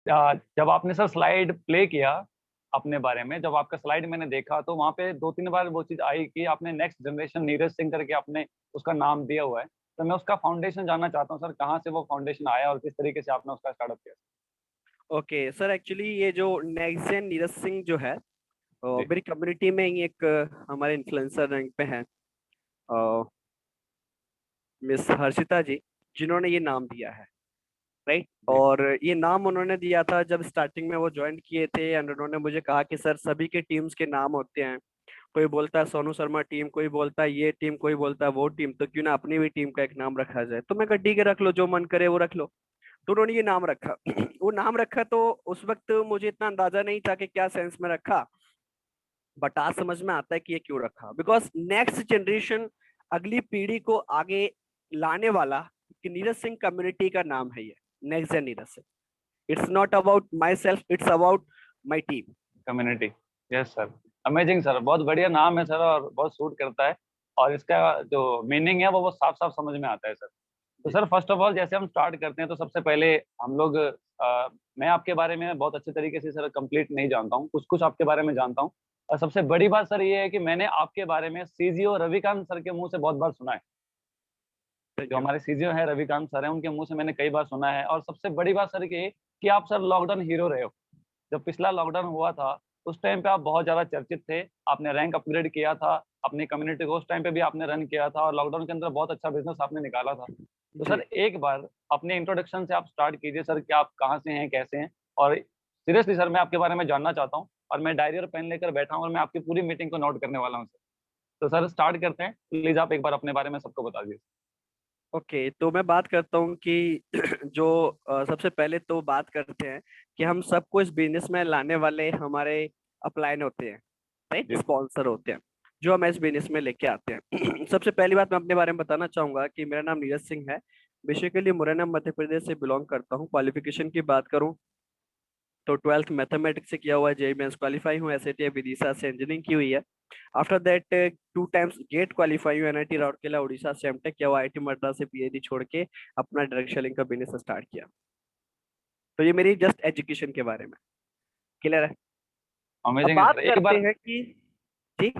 जब आपने sir slide play किया अपने बारे में, जब आपका स्लाइड मैंने देखा तो वहाँ पे 2-3 बार वो चीज़ आई कि आपने नेक्स्ट जनरेशन नीरज सिंह करके आपने उसका नाम दिया हुआ है। तो मैं उसका फाउंडेशन जानना चाहता हूँ सर, कहाँ से वो फाउंडेशन आया और किस तरीके से आपने उसका स्टार्टअप किया? ओके सर, एक्चुअली ये जो नेक्स्ट जेन नीरज सिंह जो है, जी, मेरी कम्युनिटी में ही एक हमारे इन्फ्लुएंसर रैंक पे है, मिस हर्षिता जी, जिन्होंने ये नाम दिया है। राइट। जी, और ये नाम उन्होंने दिया था जब स्टार्टिंग में वो ज्वाइन किए थे, एंड उन्होंने मुझे कहा कि सर सभी के टीम्स के नाम होते हैं। कोई बोलता है सोनू शर्मा टीम, कोई बोलता है ये टीम, कोई बोलता है वो टीम, तो क्यों ना अपनी भी टीम का एक नाम रखा जाए। तो मैं कहा ठीक है, रख लो, जो मन करे वो रख लो। तो उन्होंने ये नाम रखा। वो नाम रखा तो उस वक्त मुझे इतना अंदाजा नहीं था कि क्या सेंस में रखा, बट आज समझ में आता है कि ये क्यों रखा। बिकॉज नेक्स्ट जनरेशन, अगली पीढ़ी को आगे लाने वाला कि नीरज सिंह कम्युनिटी का नाम है ये, नेक्स्ट जन Neeraj Singh. It's not about my self, it's about my team. Community. Yes sir, amazing sir, बहुत बढ़िया नाम है सर और बहुत सूट करता है। और इसका जो मीनिंग है वो साफ-साफ समझ में आता है सर। तो जी सर फर्स्ट ऑफ ऑल जैसे हम स्टार्ट करते हैं तो सबसे पहले हम लोग मैं आपके बारे में बहुत अच्छे तरीके से सर कंप्लीट नहीं जानता हूँ, कुछ-कुछ आपके बारे में जानता हूँ। और सबसे बड़ी बात सर ये है कि मैंने आपके बारे में सीजीओ रविकांत सर के मुँह से बहुत बार सुना है। थैंक जो यू। हमारे सीजीओ हैं रविकांत सर हैं, उनके मुँह से मैंने कई बार सुना है। और सबसे बड़ी बात सर ये कि आप सर लॉकडाउन हीरो रहे हो। जब पिछला लॉकडाउन हुआ था, उस टाइम पे आप बहुत ज़्यादा चर्चित थे। आपने रैंक अपग्रेड किया था, अपनी कम्युनिटी को उस टाइम पे भी आपने रन किया था और लॉकडाउन के अंदर बहुत अच्छा बिज़नेस आपने निकाला था। तो जी सर एक बार अपने इंट्रोडक्शन से आप स्टार्ट कीजिए सर कि आप कहाँ से हैं, कैसे हैं? और सीरियसली सर मैं आपके बारे में जानना चाहता हूँ और मैं डायरी और पेन लेकर बैठा हूँ और मैं आपकी पूरी मीटिंग को नोट करने वाला हूँ सर। तो सर स्टार्ट करते हैं। प्लीज़ आप एक बार अपने बारे में सबको बता दीजिए। ओके, तो मैं बात करता हूँ कि जो सबसे पहले तो बात करते हैं कि हम सबको इस बिजनेस में लाने वाले हमारे अपलाइन होते हैं, राइट, जी, स्पॉन्सर होते हैं, जो हम इस बिजनेस में लेके आते हैं। सबसे पहली बात मैं अपने बारे में बताना चाहूंगा कि मेरा नाम नीरज सिंह है। बेसिकली मुरैना मध्य प्रदेश से बिलोंग करता हूँ। क्वालिफिकेशन की बात करूँ तो 12th मैथमेटिक्स से किया हुआ है, जेई मेंस क्वालिफाई हूँ, एसएटी विदिशा से इंजीनियरिंग की हुई है। After that 2 times GATE qualify हूँ, एनआईटी राउरकेला उड़ीसा से एमटेक किया हुआ, आईआईटी मद्रास से पीएचडी छोड़ के अपना डायरेक्ट सेलिंग का बिजनेस स्टार्ट किया। तो ये मेरी जस्ट एजुकेशन के बारे में क्लियर है। अब अमेज़िंग है बात सर। करते हैं कि जी।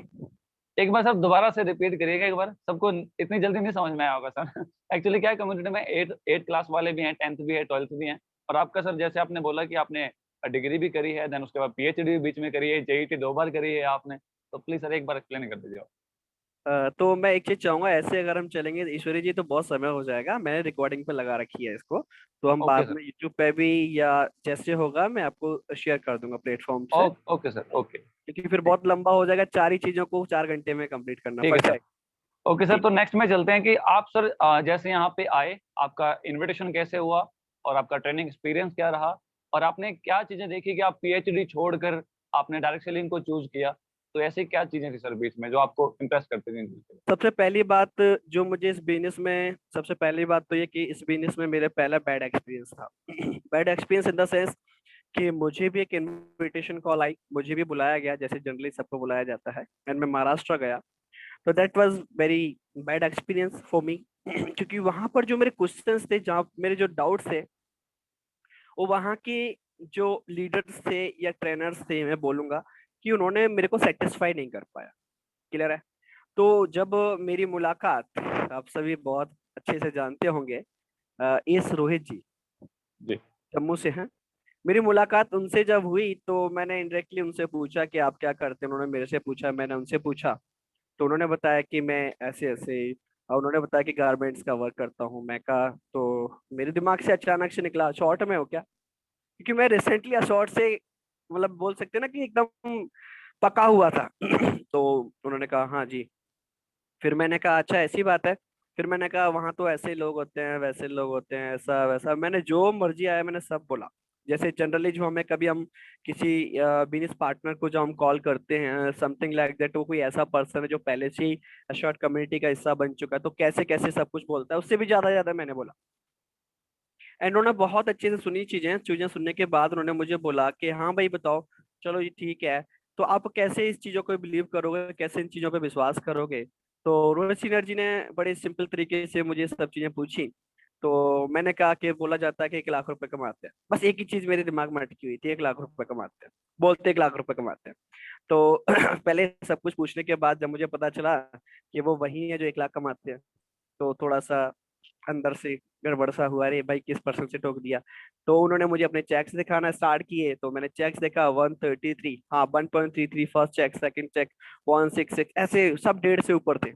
एक बार सर दोबारा से रिपीट करिएगा एक बार, सबको इतनी जल्दी नहीं समझ में आया होगा सर। एक्चुअली क्या है कम्युनिटी में 8 क्लास वाले भी हैं, 10th भी है, 12th भी हैं और आपका सर जैसे आपने बोला कि आपने डिग्री भी करी है, देन उसके बाद पीएचडी भी बीच में करी है, जेईटी 2 बार करी है आपने। तो प्लीज़ सर एक बार एक्सप्लेन कर दीजिए आप। तो मैं एक चीज चाहूंगा, ऐसे अगर हम चलेंगे ईश्वरी जी तो बहुत समय हो जाएगा। मैंने रिकॉर्डिंग पे लगा रखी है इसको, तो हम ओके बाद सर। में यूट्यूब पे भी या जैसे होगा मैं आपको शेयर कर दूंगा प्लेटफॉर्म से, ओके सर, ओके। क्योंकि फिर ठीक बहुत लंबा हो जाएगा, 4 ही चीजों को 4 घंटे में कंप्लीट करना ठीक पड़ है सर। जाएगा। ओके सर, जी। तो नेक्स्ट में चलते हैं कि आप सर जैसे यहाँ पे आए, आपका इन्विटेशन कैसे हुआ और आपका ट्रेनिंग एक्सपीरियंस क्या रहा? और आपने क्या चीज़ें देखी कि आप पीएचडी छोड़कर आपने डायरेक्ट सेलिंग को चूज़ किया? तो ऐसी क्या चीज़ें थी सर बीच में जो आपको इम्प्रेस करती थी इन चीज़ पे? सबसे पहली बात जो मुझे इस बिजनेस में, सबसे पहली बात तो ये कि इस बिजनेस में मेरे पहला बैड एक्सपीरियंस था। Bad experience in the sense कि मुझे भी एक इनविटेशन कॉल आई, मुझे भी बुलाया गया जैसे जनरली सबको बुलाया जाता है, एंड मैं महाराष्ट्र गया। तो that was very bad experience for me. क्योंकि वहां पर जो मेरे क्वेश्चंस थे, जहाँ मेरे जो डाउट्स थे, वो वहाँ के जो लीडर्स थे या ट्रेनर्स थे, मैं बोलूंगा कि उन्होंने मेरे को सेटिस्फाई नहीं कर पाया। क्लियर है। तो जब मेरी मुलाकात, आप सभी बहुत अच्छे से जानते होंगे, एस रोहित जी, जी, जम्मू से हैं। मेरी मुलाकात उनसे जब हुई तो मैंने इनडायरेक्टली उनसे पूछा कि आप क्या करते हैं। उन्होंने मेरे से पूछा, मैंने उनसे पूछा, तो उन्होंने बताया कि मैं ऐसे ऐसे, और उन्होंने बताया कि गारमेंट्स का वर्क करता हूँ। मैं कहा, तो मेरे दिमाग से अचानक से निकला, शॉर्ट में हो क्या? क्योंकि मैं रिसेंटली शॉर्ट से, मतलब बोल सकते हैं ना कि एकदम पका हुआ था। तो उन्होंने कहा हाँ जी। फिर मैंने कहा अच्छा ऐसी बात है। फिर मैंने कहा वहां तो ऐसे लोग होते हैं, वैसे लोग होते हैं, ऐसा वैसा, मैंने जो मर्जी आया मैंने सब बोला। जैसे जनरली जो हमें कभी हम किसी बिजनेस पार्टनर को जो हम कॉल करते हैं, समथिंग लाइक दैट, वो कोई ऐसा पर्सन है जो पहले से ही शॉर्ट कम्युनिटी का हिस्सा बन चुका है, तो कैसे कैसे सब कुछ बोलता है, उससे भी ज्यादा ज्यादा मैंने बोला। एंड उन्होंने बहुत अच्छे से सुनी चीजें चीजें सुनने के बाद उन्होंने मुझे बोला कि हाँ भाई बताओ, चलो ये ठीक है, तो आप कैसे इस चीजों को बिलीव करोगे, कैसे इन चीजों पे विश्वास करोगे? तो रोहित सीनियर जी ने बड़े सिंपल तरीके से मुझे सब चीजें पूछी। तो मैंने कहा कि बोला जाता है कि 1 लाख रुपए कमाते हैं, बस एक ही चीज मेरे दिमाग में अटकी हुई थी, 1 लाख रुपए कमाते हैं, बोलते 1 लाख रुपए कमाते हैं। तो पहले सब कुछ पूछने के बाद जब मुझे पता चला कि वो वही है जो 1 लाख कमाते हैं, तो थोड़ा सा अंदर से गड़बड़ सा हुआ, अरे भाई किस पर्सन से ठोक दिया। तो उन्होंने मुझे अपने चेक्स दिखाना स्टार्ट किए, तो मैंने चेक्स देखा 133, हाँ 1.33 फर्स्ट चेक, सेकंड चेक 166, ऐसे सब 1.5 से ऊपर थे,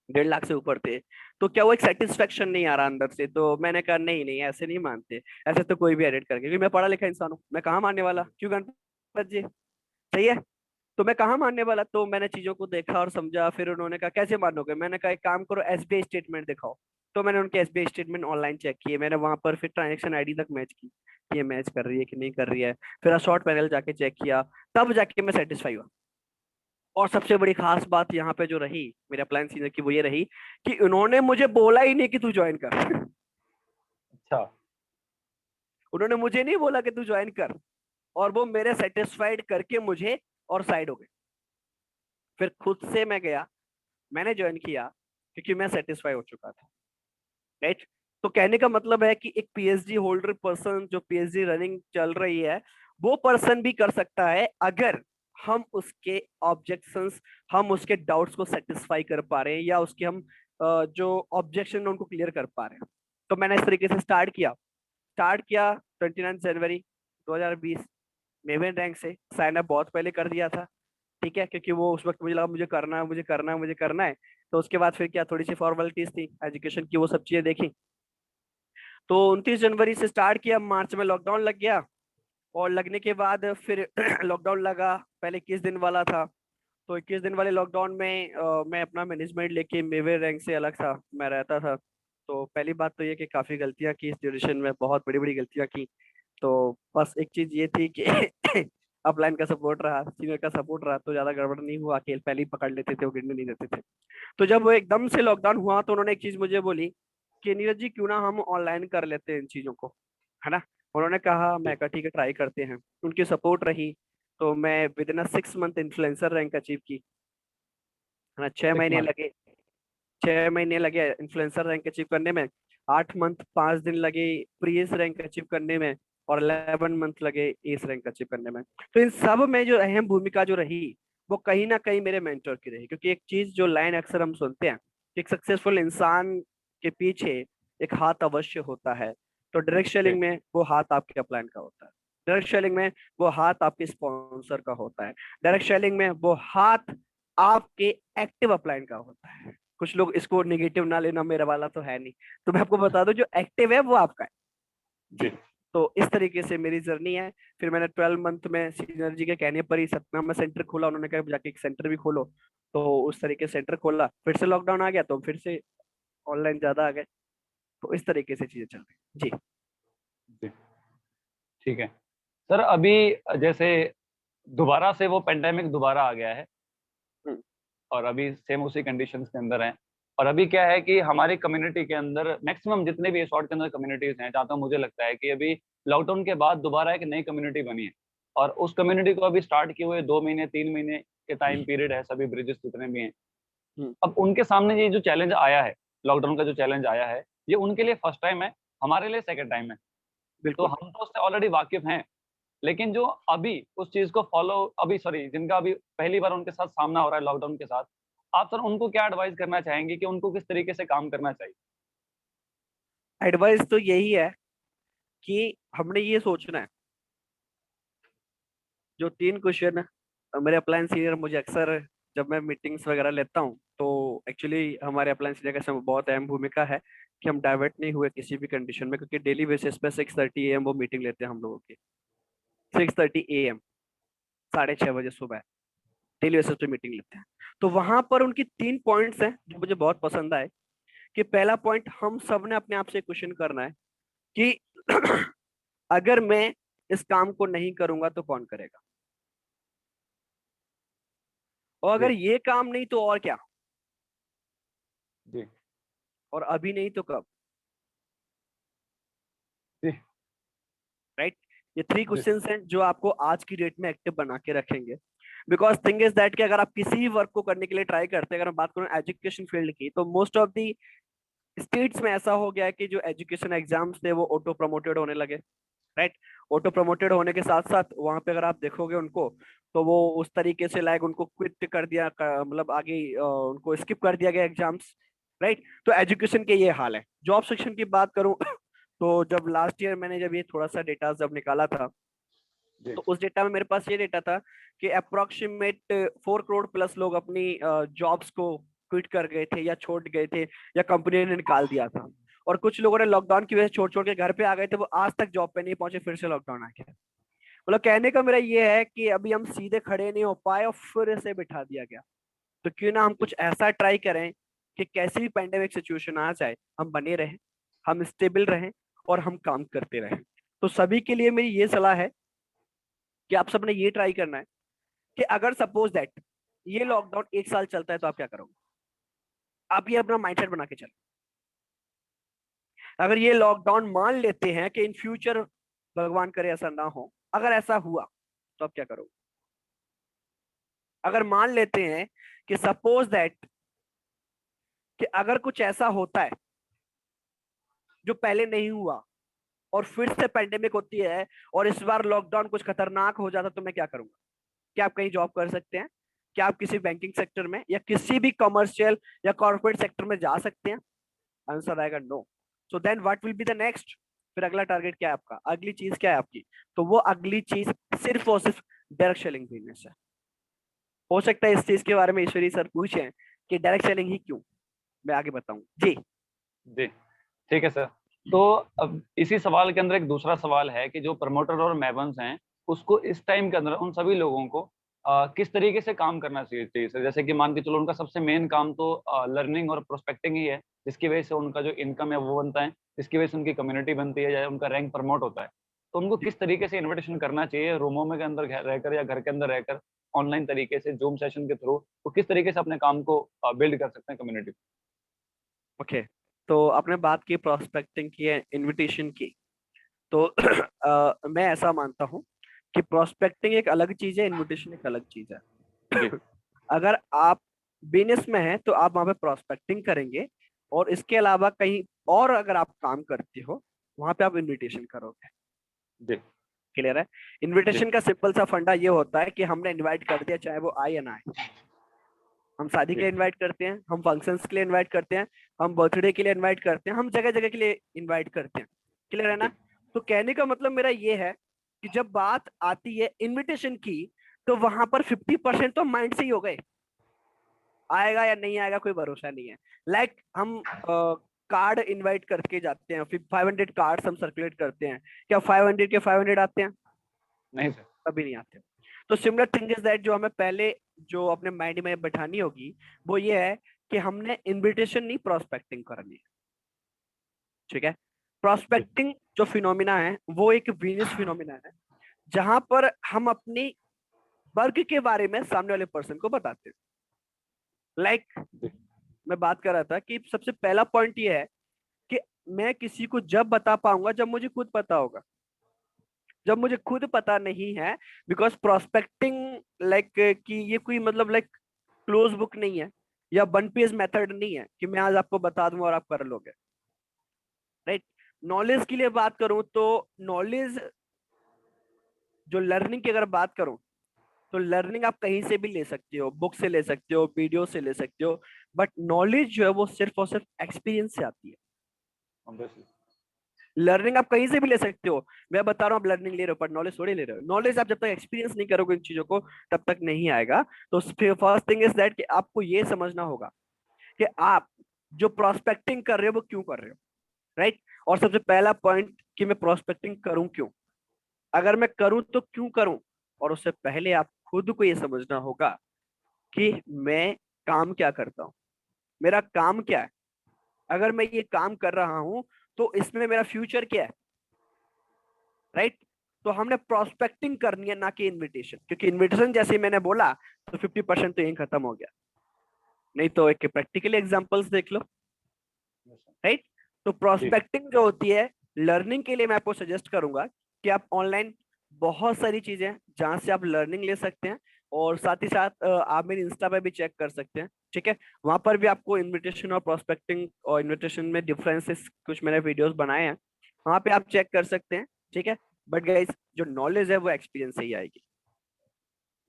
1.5 लाख से ऊपर थे। तो क्या वो एक सेटिस्फेक्शन नहीं आ रहा अंदर से, तो मैंने कहा नहीं नहीं ऐसे नहीं मानते, ऐसे तो कोई भी एडिट करके, क्योंकि मैं पढ़ा लिखा इंसान हूँ, मैं कहाँ मानने वाला, क्यों गणपत जी, सही है। तो मैं कहाँ मानने वाला, तो मैंने चीजों को देखा और समझा। फिर उन्होंने कहा कैसे मानोगे, मैंने कहा एक काम करो एसबीआई स्टेटमेंट दिखाओ। तो मैंने उनके एसबीआई स्टेटमेंट ऑनलाइन चेक किए, मैंने वहां पर फिर ट्रांजेक्शन आईडी तक मैच की कि ये मैच कर रही है कि नहीं कर रही है। फिर शॉर्ट पैनल जाके चेक किया, तब जाके मैं सेटिस्फाई हुआ। और सबसे बड़ी खास बात यहाँ पे जो रही मेरे अप्लायंस सीनियर की, वो ये रही कि उन्होंने मुझे बोला ही नहीं कि तू ज्वाइन कर। अच्छा। उन्होंने मुझे नहीं बोला कि तू ज्वाइन कर, और वो मेरे सेटिस्फाइड करके मुझे और साइड हो गए। फिर खुद से मैं गया, मैंने ज्वाइन किया, क्योंकि मैं सेटिस्फाई हो चुका था, राइट। तो कहने का मतलब है कि एक पीएचडी होल्डर पर्सन जो पीएचडी रनिंग चल रही है, वो पर्सन भी कर सकता है, अगर हम उसके ऑब्जेक्शंस, हम उसके डाउट्स को सेटिस्फाई कर पा रहे हैं, या उसके हम जो ऑब्जेक्शन है उनको क्लियर कर पा रहे हैं। तो मैंने इस तरीके से स्टार्ट किया 29 जनवरी 2020, मेवन रैंक से साइन अप बहुत पहले कर दिया था, ठीक है, क्योंकि वो उस वक्त मुझे लगा मुझे करना है, मुझे करना है, मुझे करना है। तो उसके बाद फिर क्या, थोड़ी सी फॉर्मेलिटीज थी एजुकेशन की, वो सब चीजें देखी। तो 29 जनवरी से स्टार्ट किया, मार्च में लॉकडाउन लग गया, और लगने के बाद फिर लॉकडाउन लगा, पहले 21 दिन वाला था। तो 21 दिन वाले लॉकडाउन में मैं अपना मैनेजमेंट लेके मेवे रैंक से अलग था, मैं रहता था। तो पहली बात तो ये कि काफी गलतियां की इस ड्यूरेशन में, बहुत बड़ी बड़ी गलतियां की। तो बस एक चीज ये थी कि अपलाइन का सपोर्ट रहा, सीनियर का सपोर्ट रहा, तो ज्यादा गड़बड़ नहीं हुआ, अकेले पहले ही पकड़ लेते थे, वो गिरने नहीं देते थे। तो जब वो एकदम से लॉकडाउन हुआ, तो उन्होंने एक चीज मुझे बोली कि नीरज जी क्यों ना हम ऑनलाइन कर लेते हैं इन चीजों को, है ना। उन्होंने कहा, मैं जी। कहा ठीक है ट्राई करते हैं। उनकी सपोर्ट रही, तो मैं with in 6 month influencer rank achieve की, है ना। छह 6 महीने मंथ। लगे 6 महीने लगे इन्फ्लुएंसर रैंक अचीव करने में, 8 मंथ 5 दिन लगे प्रीएस रैंक अचीव करने में, और 11 मंथ लगे एस रैंक अचीव करने में। तो इन सब में जो अहम भूमिका जो रही, वो कहीं ना कहीं मेरे मेंटर की रही, क्योंकि एक चीज जो लाइन अक्सर हम सुनते हैं कि एक सक्सेसफुल इंसान के पीछे एक हाथ अवश्य होता है। तो डायरेक्ट जी। सेलिंग में वो हाथ आपके अपलाइन का होता है, डायरेक्ट सेलिंग में वो हाथ आपके स्पॉन्सर का होता है, डायरेक्ट सेलिंग में वो हाथ आपके एक्टिव अपलाइन का होता है। कुछ लोग इसको नेगेटिव ना लेना, मेरा वाला तो है नहीं। तो मैं आपको बता दूं, जो एक्टिव है वो आपका है जी। जी। तो इस तरीके से मेरी जर्नी है। फिर मैंने 12 मंथ में सीनियर जी के कहने पर ही सतना में सेंटर खोला, उन्होंने कहा जाके एक सेंटर भी खोलो। तो उस तरीके से सेंटर खोला, फिर से लॉकडाउन आ गया, तो फिर से ऑनलाइन ज्यादा आ गए। तो इस तरीके से चीजें चल रही जी। जी। ठीक है सर। अभी जैसे दोबारा से वो पेंडेमिक दोबारा आ गया है, हम्म, और अभी सेम उसी कंडीशंस के अंदर हैं। और अभी क्या है कि हमारी कम्युनिटी के अंदर मैक्सिमम जितने भी शॉर्ट के अंदर कम्युनिटीज हैं, जहाँ तक मुझे लगता है कि अभी लॉकडाउन के बाद दोबारा एक नई कम्युनिटी बनी है। और उस कम्युनिटी को अभी स्टार्ट किए हुए 2 महीने 3 महीने के टाइम पीरियड है, सभी ब्रिजेस जितने भी हैं। हम्म, अब उनके सामने ये जो चैलेंज आया है, लॉकडाउन का जो चैलेंज आया है, ये उनके लिए फर्स्ट टाइम है, हमारे लिए सेकंड टाइम है। तो बिल्कुल। हम तो उससे ऑलरेडी वाकिफ हैं, लेकिन जो अभी उस चीज को फॉलो, अभी सॉरी, जिनका अभी पहली बार उनके साथ सामना हो रहा है लॉकडाउन के साथ, आप सर उनको क्या एडवाइस करना चाहेंगे कि उनको किस तरीके से काम करना चाहिए? एडवाइस तो यही है कि हमने ये सोचना है, जो 3 क्वेश्चन मेरे अप्लायंस सीनियर मुझे अक्सर, जब मैं मीटिंग्स वगैरह लेता हूँ, तो एक्चुअली हमारे अप्लायंस सीनियर का इसमें बहुत अहम भूमिका है कि हम डाइवर्ट नहीं हुए किसी भी कंडीशन में, क्योंकि डेली बेसिस पे 6:30 AM वो मीटिंग लेते हैं हम लोगों की। 6:30 AM, 6:30 बजे सुबह डेली बेसिस पे मीटिंग लेते हैं। तो वहां पर उनकी 3 पॉइंट्स हैं जो मुझे बहुत पसंद आए। कि पहला पॉइंट, हम सब ने अपने आप से क्वेश्चन करना है कि अगर मैं इस काम को नहीं करूंगा तो कौन करेगा, और जी। अगर ये काम नहीं तो और क्या, जी। और अभी नहीं तो कब, जी। राइट। ये 3 जी। क्वेश्चंस हैं जो आपको आज की डेट में एक्टिव बना के रखेंगे। बिकॉज थिंग इज दैट कि अगर आप किसी भी वर्क को करने के लिए ट्राई करते हैं, अगर मैं बात करूं एजुकेशन फील्ड की, तो मोस्ट ऑफ दी स्टेट्स में ऐसा हो गया है कि जो एजुकेशन एग्जाम्स थे वो ऑटो प्रमोटेड होने लगे, राइट। ऑटो प्रमोटेड होने के साथ साथ वहां पे अगर आप देखोगे उनको, तो वो उस तरीके से लाइक उनको क्विट कर दिया, मतलब आगे उनको स्किप कर दिया गया एग्जाम्स, राइट। तो एजुकेशन के ये हाल है। जॉब सेक्शन की बात करूं तो जब लास्ट ईयर मैंने जब ये थोड़ा सा डेटा जब निकाला था, जी तो उस डेटा में मेरे पास ये डेटा था कि अप्रोक्सीमेट 4 करोड़ प्लस लोग अपनी जॉब्स को क्विट कर गए थे या छोड़ गए थे या कंपनी ने निकाल दिया था। और कुछ लोगों ने लॉकडाउन की वजह से छोड़ छोड़ के घर पे आ गए थे, वो आज तक जॉब पे नहीं पहुंचे, फिर से लॉकडाउन आ गया। मतलब कहने का मेरा ये है कि अभी हम सीधे खड़े नहीं हो पाए और फिर से बिठा दिया गया। तो क्यों ना हम जी कुछ ऐसा ट्राई करें कि कैसी भी पैंडेमिक सिचुएशन आ जाए हम बने रहें, हम स्टेबल रहें और हम काम करते रहें। तो सभी के लिए मेरी ये सलाह है कि आप सबने ये ट्राई करना है कि अगर सपोज दैट ये लॉकडाउन 1 साल चलता है तो आप क्या करोगे। आप ये अपना माइंडसेट बना के चलो। अगर ये लॉकडाउन मान लेते हैं कि इन फ्यूचर, भगवान करे ऐसा ना हो, अगर ऐसा हुआ तो आप क्या करोगे। अगर मान लेते हैं कि सपोज दैट कि अगर कुछ ऐसा होता है जो पहले नहीं हुआ और फिर से पेंडेमिक होती है और इस बार लॉकडाउन कुछ खतरनाक हो जाता, तो मैं क्या करूंगा। क्या आप कहीं जॉब कर सकते हैं? क्या आप किसी बैंकिंग सेक्टर में या किसी भी कमर्शियल या कॉर्पोरेट सेक्टर में जा सकते हैं? आंसर आएगा no. So then what will be the next? फिर अगला टारगेट क्या है आपका, अगली चीज क्या है आपकी? तो वो अगली चीज सिर्फ और सिर्फ डायरेक्ट सेलिंग बिजनेस है। हो सकता है इस चीज के बारे में ईश्वरी सर पूछें कि डायरेक्ट सेलिंग ही क्यों, मैं आगे बताऊं जी। जी ठीक है सर। तो अब इसी सवाल के अंदर एक दूसरा सवाल है कि जो प्रमोटर और मेबन्स हैं, उसको इस टाइम के अंदर उन सभी लोगों को किस तरीके से काम करना चाहिए सर? जैसे कि मान के चलो उनका सबसे मेन काम तो लर्निंग और प्रोस्पेक्टिंग ही है, जिसकी वजह से उनका जो इनकम है वो बनता है, जिसकी वजह से उनकी कम्युनिटी बनती है या उनका रैंक प्रमोट होता है। तो उनको जी किस तरीके से इन्विटेशन करना चाहिए, रूमों में के अंदर रहकर या घर के अंदर रहकर, ऑनलाइन तरीके से, जूम सेशन के थ्रू, तो किस तरीके से अपने काम को बिल्ड कर सकते हैं कम्युनिटी? ओके। तो आपने बात की प्रोस्पेक्टिंग की, इनविटेशन की। तो मैं ऐसा मानता हूँ कि प्रोस्पेक्टिंग एक अलग चीज है, इनविटेशन एक अलग चीज जी है। अगर आप बिजनेस में हैं तो आप वहां पे प्रोस्पेक्टिंग करेंगे, और इसके अलावा कहीं और अगर आप काम करते हो वहां पे आप इनविटेशन करोगे। जी क्लियर है? जी इनविटेशन का सिंपल सा फंडा ये होता है कि हमने इनवाइट कर दिया, चाहे वो आए या ना आए। हम शादी के जी लिए इनवाइट करते हैं, हम फंक्शंस के लिए इनवाइट करते हैं, हम बर्थडे के लिए इनवाइट करते हैं, हम जगह जगह के लिए इनवाइट करते हैं। क्लियर है ना? जी तो कहने का मतलब मेरा ये है कि जब बात आती है इनविटेशन की, तो वहां पर 50% तो माइंड से ही हो गए। आएगा या नहीं आएगा कोई भरोसा नहीं है। लाइक हम कार्ड इनवाइट करके जाते हैं, फिर 500 कार्ड हम सर्कुलेट करते हैं, क्या 500 के 500 आते हैं? नहीं सर। कभी नहीं आते। तो सिमिलर थिंग इज दैट, जो हमें पहले जो अपने माइंड में बैठानी होगी वो ये है कि हमने इनविटेशन नहीं, प्रोस्पेक्टिंग करनी है। ठीक है? जी प्रोस्पेक्टिंग जो फिनोमिना है वो एक वीनस फिनोमिना है, जहां पर हम अपनी वर्क के बारे में सामने वाले पर्सन को बताते हैं। लाइक जी मैं बात कर रहा था कि सबसे पहला पॉइंट ये है कि मैं किसी को जब बता पाऊंगा जब मुझे खुद पता होगा। जब मुझे खुद पता नहीं है, बिकॉज प्रोस्पेक्टिंग लाइक कि ये कोई मतलब लाइक क्लोज बुक नहीं है या वन पेज मेथड नहीं है कि मैं आज आपको बता दूंगा और आप कर लोगे, राइट। नॉलेज की लिए बात करूं तो नॉलेज, जो लर्निंग की अगर बात करूं, तो लर्निंग आप कहीं से भी ले सकते हो, बुक से ले सकते हो, वीडियो से ले सकते हो, बट नॉलेज जो है वो सिर्फ और सिर्फ एक्सपीरियंस से आती है। ऑब्वियसली। लर्निंग आप कहीं से भी ले सकते हो, मैं बता रहा हूँ आप लर्निंग ले रहे हो पर नॉलेज थोड़ी ले रहे हो। नॉलेज आप जब तक एक्सपीरियंस नहीं करोगे इन चीजों को तब तक नहीं आएगा। तो फर्स्ट थिंग इज दैट कि आपको ये समझना होगा कि आप जो प्रोस्पेक्टिंग कर रहे हो वो क्यों कर रहे हो, राइट। और सबसे पहला पॉइंट कि मैं प्रोस्पेक्टिंग करूं क्यों, अगर मैं करूं तो क्यों करूं। और उससे पहले आप खुद को ये समझना होगा कि मैं काम क्या करता हूं, मेरा काम क्या है। अगर मैं ये काम कर रहा हूं तो इसमें मेरा फ्यूचर क्या है, राइट। तो हमने प्रोस्पेक्टिंग करनी है ना कि इनविटेशन, क्योंकि इनविटेशन जैसे ही मैंने बोला तो 50% तो यही खत्म हो गया। नहीं तो एक प्रैक्टिकल एग्जांपल्स देख लो, राइट। तो जी प्रोस्पेक्टिंग जो होती है लर्निंग के लिए, मैं आपको सजेस्ट करूंगा कि आप ऑनलाइन बहुत सारी चीजें हैं जहां से आप लर्निंग ले सकते हैं, और साथ ही साथ आप मेरे इंस्टा पे भी चेक कर सकते हैं, ठीक है। वहां पर भी आपको इनविटेशन और प्रोस्पेक्टिंग और इनविटेशन में डिफरेंसेस कुछ मैंने वीडियोस बनाए हैं, वहां पे आप चेक कर सकते हैं, ठीक है। बट गाइस, जो नॉलेज है वो एक्सपीरियंस से ही आएगी।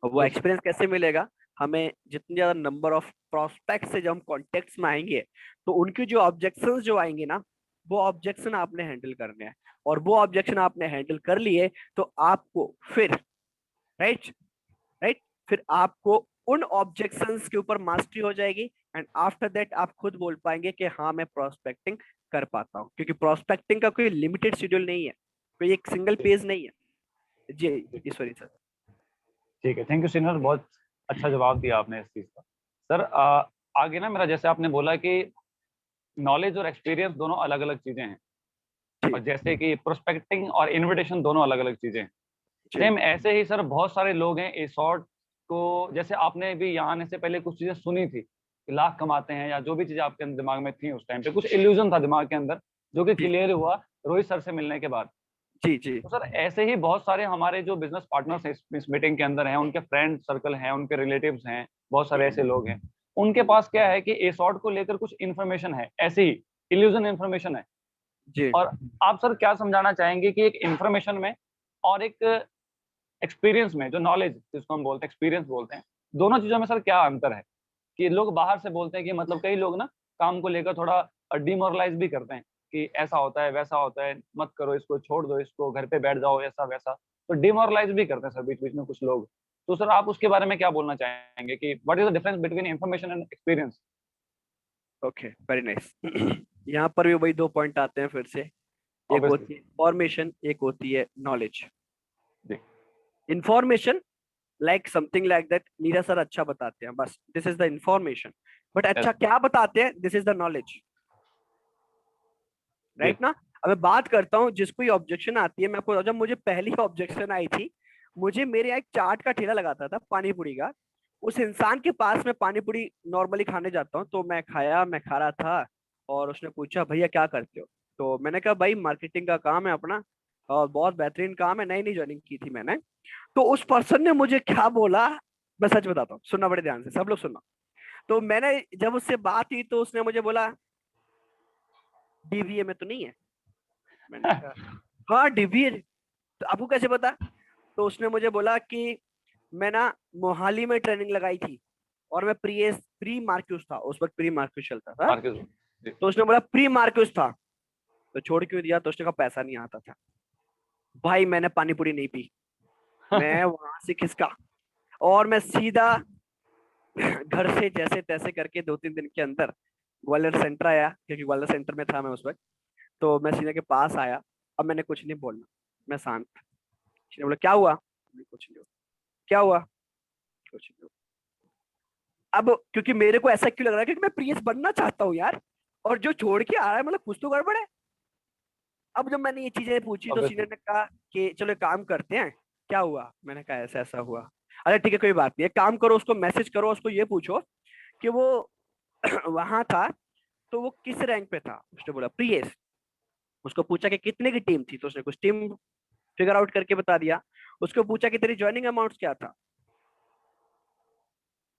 और वो जी सर। एक्सपीरियंस कैसे मिलेगा? हमें जितनी ज्यादा नंबर ऑफ प्रोस्पेक्ट से जब हम कॉन्टेक्ट्स में आएंगे, तो उनके जो ऑब्जेक्शंस जो आएंगे ना, वो ऑब्जेक्शन आपने हैंडल करने हैं। और वो ऑब्जेक्शन आपने हैंडल कर लिए, तो आपको फिर, राइट, राइट, फिर आपको उन ऑब्जेक्शंस के ऊपर मास्टरी हो जाएगी। एंड आफ्टर दैट आप खुद बोल पाएंगे कि हाँ, मैं प्रोस्पेक्टिंग कर पाता हूँ, क्योंकि प्रोस्पेक्टिंग का कोई लिमिटेड शेड्यूल नहीं है, कोई एक सिंगल जी पेज नहीं है। जी, जी। ईश्वरी सर। ठीक है, थैंक यू सीनियर, बहुत अच्छा जवाब दिया आपने इस चीज़ का। सर आगे ना मेरा, जैसे आपने बोला कि नॉलेज और एक्सपीरियंस दोनों अलग-अलग चीज़ें हैं, जी और जैसे कि प्रोस्पेक्टिंग और इन्विटेशन दोनों अलग-अलग चीज़ें हैं। जी सेम ऐसे ही सर बहुत सारे लोग हैं एसॉर्ट को, जैसे आपने भी यहाँ आने से पहले कुछ चीज़ें सुनी थी, कि लाख कमाते हैं या जो भी चीज़ें आपके दिमाग में थी उस टाइम पे, कुछ इल्यूज़न था दिमाग के अंदर, जो कि जी क्लियर हुआ रोहित सर से मिलने के बाद। जी जी तो सर ऐसे ही बहुत सारे हमारे जो बिज़नेस पार्टनर्स हैं इस मीटिंग के अंदर हैं, उनके फ्रेंड सर्कल हैं, उनके रिलेटिव्स हैं, बहुत सारे ऐसे लोग हैं। उनके हम्म, पास क्या है कि एसॉर्ट को लेकर कुछ इन्फॉर्मेशन है, ऐसे ही इल्यूज़न इन्फॉर्मेशन है। जी और आप सर क्या समझाना चाहेंगे कि एक इन्फॉर्मेशन में और एक एक्सपीरियंस में, जो नॉलेज जिसको हम बोलते हैं, एक्सपीरियंस बोलते हैं, दोनों चीज़ों में सर क्या अंतर है? कि लोग बाहर से बोलते हैं कि मतलब कई लोग ना काम को लेकर थोड़ा डिमोरलाइज़ भी करते हैं, कि ऐसा होता है, वैसा होता है, मत करो इसको, छोड़ दो इसको, घर पे बैठ जाओ, ऐसा-वैसा। तो डिमोरलाइज़ भी करते हैं सर बीच-बीच में कुछ लोग। तो सर आप उसके बारे में क्या बोलना चाहेंगे कि what is the difference between information and experience? Okay, very nice. यहाँ पर भी वही दो पॉइंट आते हैं फिर से। एक ऑब्वियसली। होती है इंफॉर्मेशन, एक होती है नॉलेज। जी, information, like something like that, Neeraj sir अच्छा बताते हैं, बस this is the information. But अच्छा यस, क्या बताते हैं, दिस इज द नॉलेज, जी, राइट ना। अब मैं बात करता हूँ, जिसको ये ऑब्जेक्शन आती है, मैं आपको, जब मुझे पहली ऑब्जेक्शन आई थी, मुझे मेरे यहाँ एक चाट का ठेला लगाता था, पानी पूरी का। उस इंसान के पास मैं पानी पूरी नॉर्मली खाने जाता हूँ, तो मैं खाया, मैं खा रहा था, और उसने पूछा, भैया क्या करते हो? तो मैंने कहा, भाई मार्केटिंग का काम है अपना, और बहुत बेहतरीन काम है, नई नई ज्वाइनिंग की थी मैंने। तो उस पर्सन ने मुझे क्या बोला, मैं सच बताता हूँ, सुनना बड़े ध्यान से, सब लोग सुनना। तो मैंने जब उससे बात की, तो उसने मुझे बोला, डीवीए में तो नहीं है? मैंने कहा, हाँ डीवीए। तो आपको कैसे पता? तो उसने मुझे बोला कि मैं ना मोहाली में ट्रेनिंग लगाई थी, और मैं प्री मार्क्यूस था उस वक्त, प्री मार्क्यूस चलता था। मार्केट जी। तो उसने बोला प्री मार्क्यूस था, तो छोड़ क्यों दिया? तो उसने कहा पैसा नहीं आता था। भाई मैंने पानी पूरी नहीं पी, मैं वहां से खिसका, और मैं सीधा घर से जैसे तैसे करके 2-3 दिन के अंदर ग्वालियर सेंटर आया, क्योंकि ग्वालियर सेंटर में था मैं उस वक्त। तो मैं सीने के पास आया। अब मैंने कुछ नहीं बोलना, मैं शांत। उसने बोला क्या हुआ? मैंने, कुछ नहीं हुआ। क्या हुआ? कुछ नहीं हुआ। अब क्योंकि मेरे को ऐसा क्यों लग रहा है, क्योंकि मैं प्रियस बनना चाहता हूँ यार, और जो छोड़ के आ रहा है, मतलब कुछ तो गड़बड़ है। अब जब मैंने ये चीजें पूछी, तो ऑब्वियसली। सीनियर ने कहा कि चलो एक काम करते हैं, क्या हुआ? मैंने कहा ऐसा ऐसा हुआ। अरे ठीक है, कोई बात नहीं, एक काम करो, उसको मैसेज करो, उसको ये पूछो कि वो वहां था, तो वो किस रैंक पे था? उसने बोला प्रियस। उसको पूछा कि कितने की टीम थी, तो उसने कुछ टीम फिगर आउट करके बता दिया। उसको पूछा कि तेरी ज्वाइनिंग अमाउंट क्या था?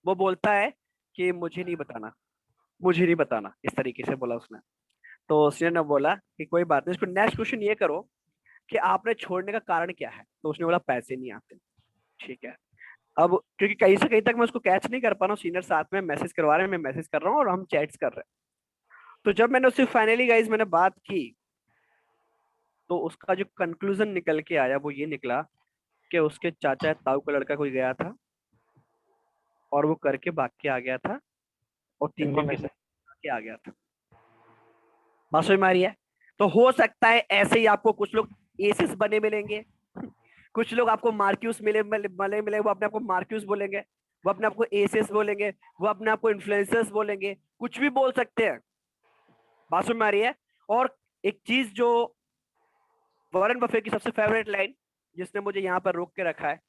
वो बोलता है कि मुझे नहीं बताना, मुझे नहीं बताना, इस तरीके से बोला उसने। तो सीनियर ने बोला कि कोई बात नहीं, इसको नेक्स्ट क्वेश्चन ये करो कि आपने छोड़ने का कारण क्या है? तो उसने बोला पैसे नहीं आते। ठीक है। अब क्योंकि कहीं से कहीं तक मैं उसको कैच नहीं कर पा रहा हूँ, सीनियर साथ में मैसेज करवा रहे हैं, मैं मैसेज कर रहा हूँ, और हम चैट्स कर रहे हैं। तो जब मैंने उससे फाइनली गाइज मैंने बात की, तो उसका जो कंक्लूजन निकल के आया, वो ये निकला कि उसके चाचा ताऊ का लड़का कोई गया था, और वो करके भाग के आ गया था, और 3 दिन के इन्फॉर्मेशन। लिए के आ गया था। बात समझ में आ रही है? तो हो सकता है ऐसे ही आपको कुछ लोग एसिस बने मिलेंगे, कुछ लोग आपको मार्क्यूस मिले, वो अपने आप को मार्क्यूस बोलेंगे, वो अपने आप को एसिस बोलेंगे, वो अपने आप को इन्फ्लुएंसर्स बोलेंगे, कुछ भी बोल सकते हैं। बात समझ में आ रही है? और एक चीज जो वॉरेन बफे की सबसे फेवरेट लाइन, जिसने मुझे यहाँ पर रोक के रखा है,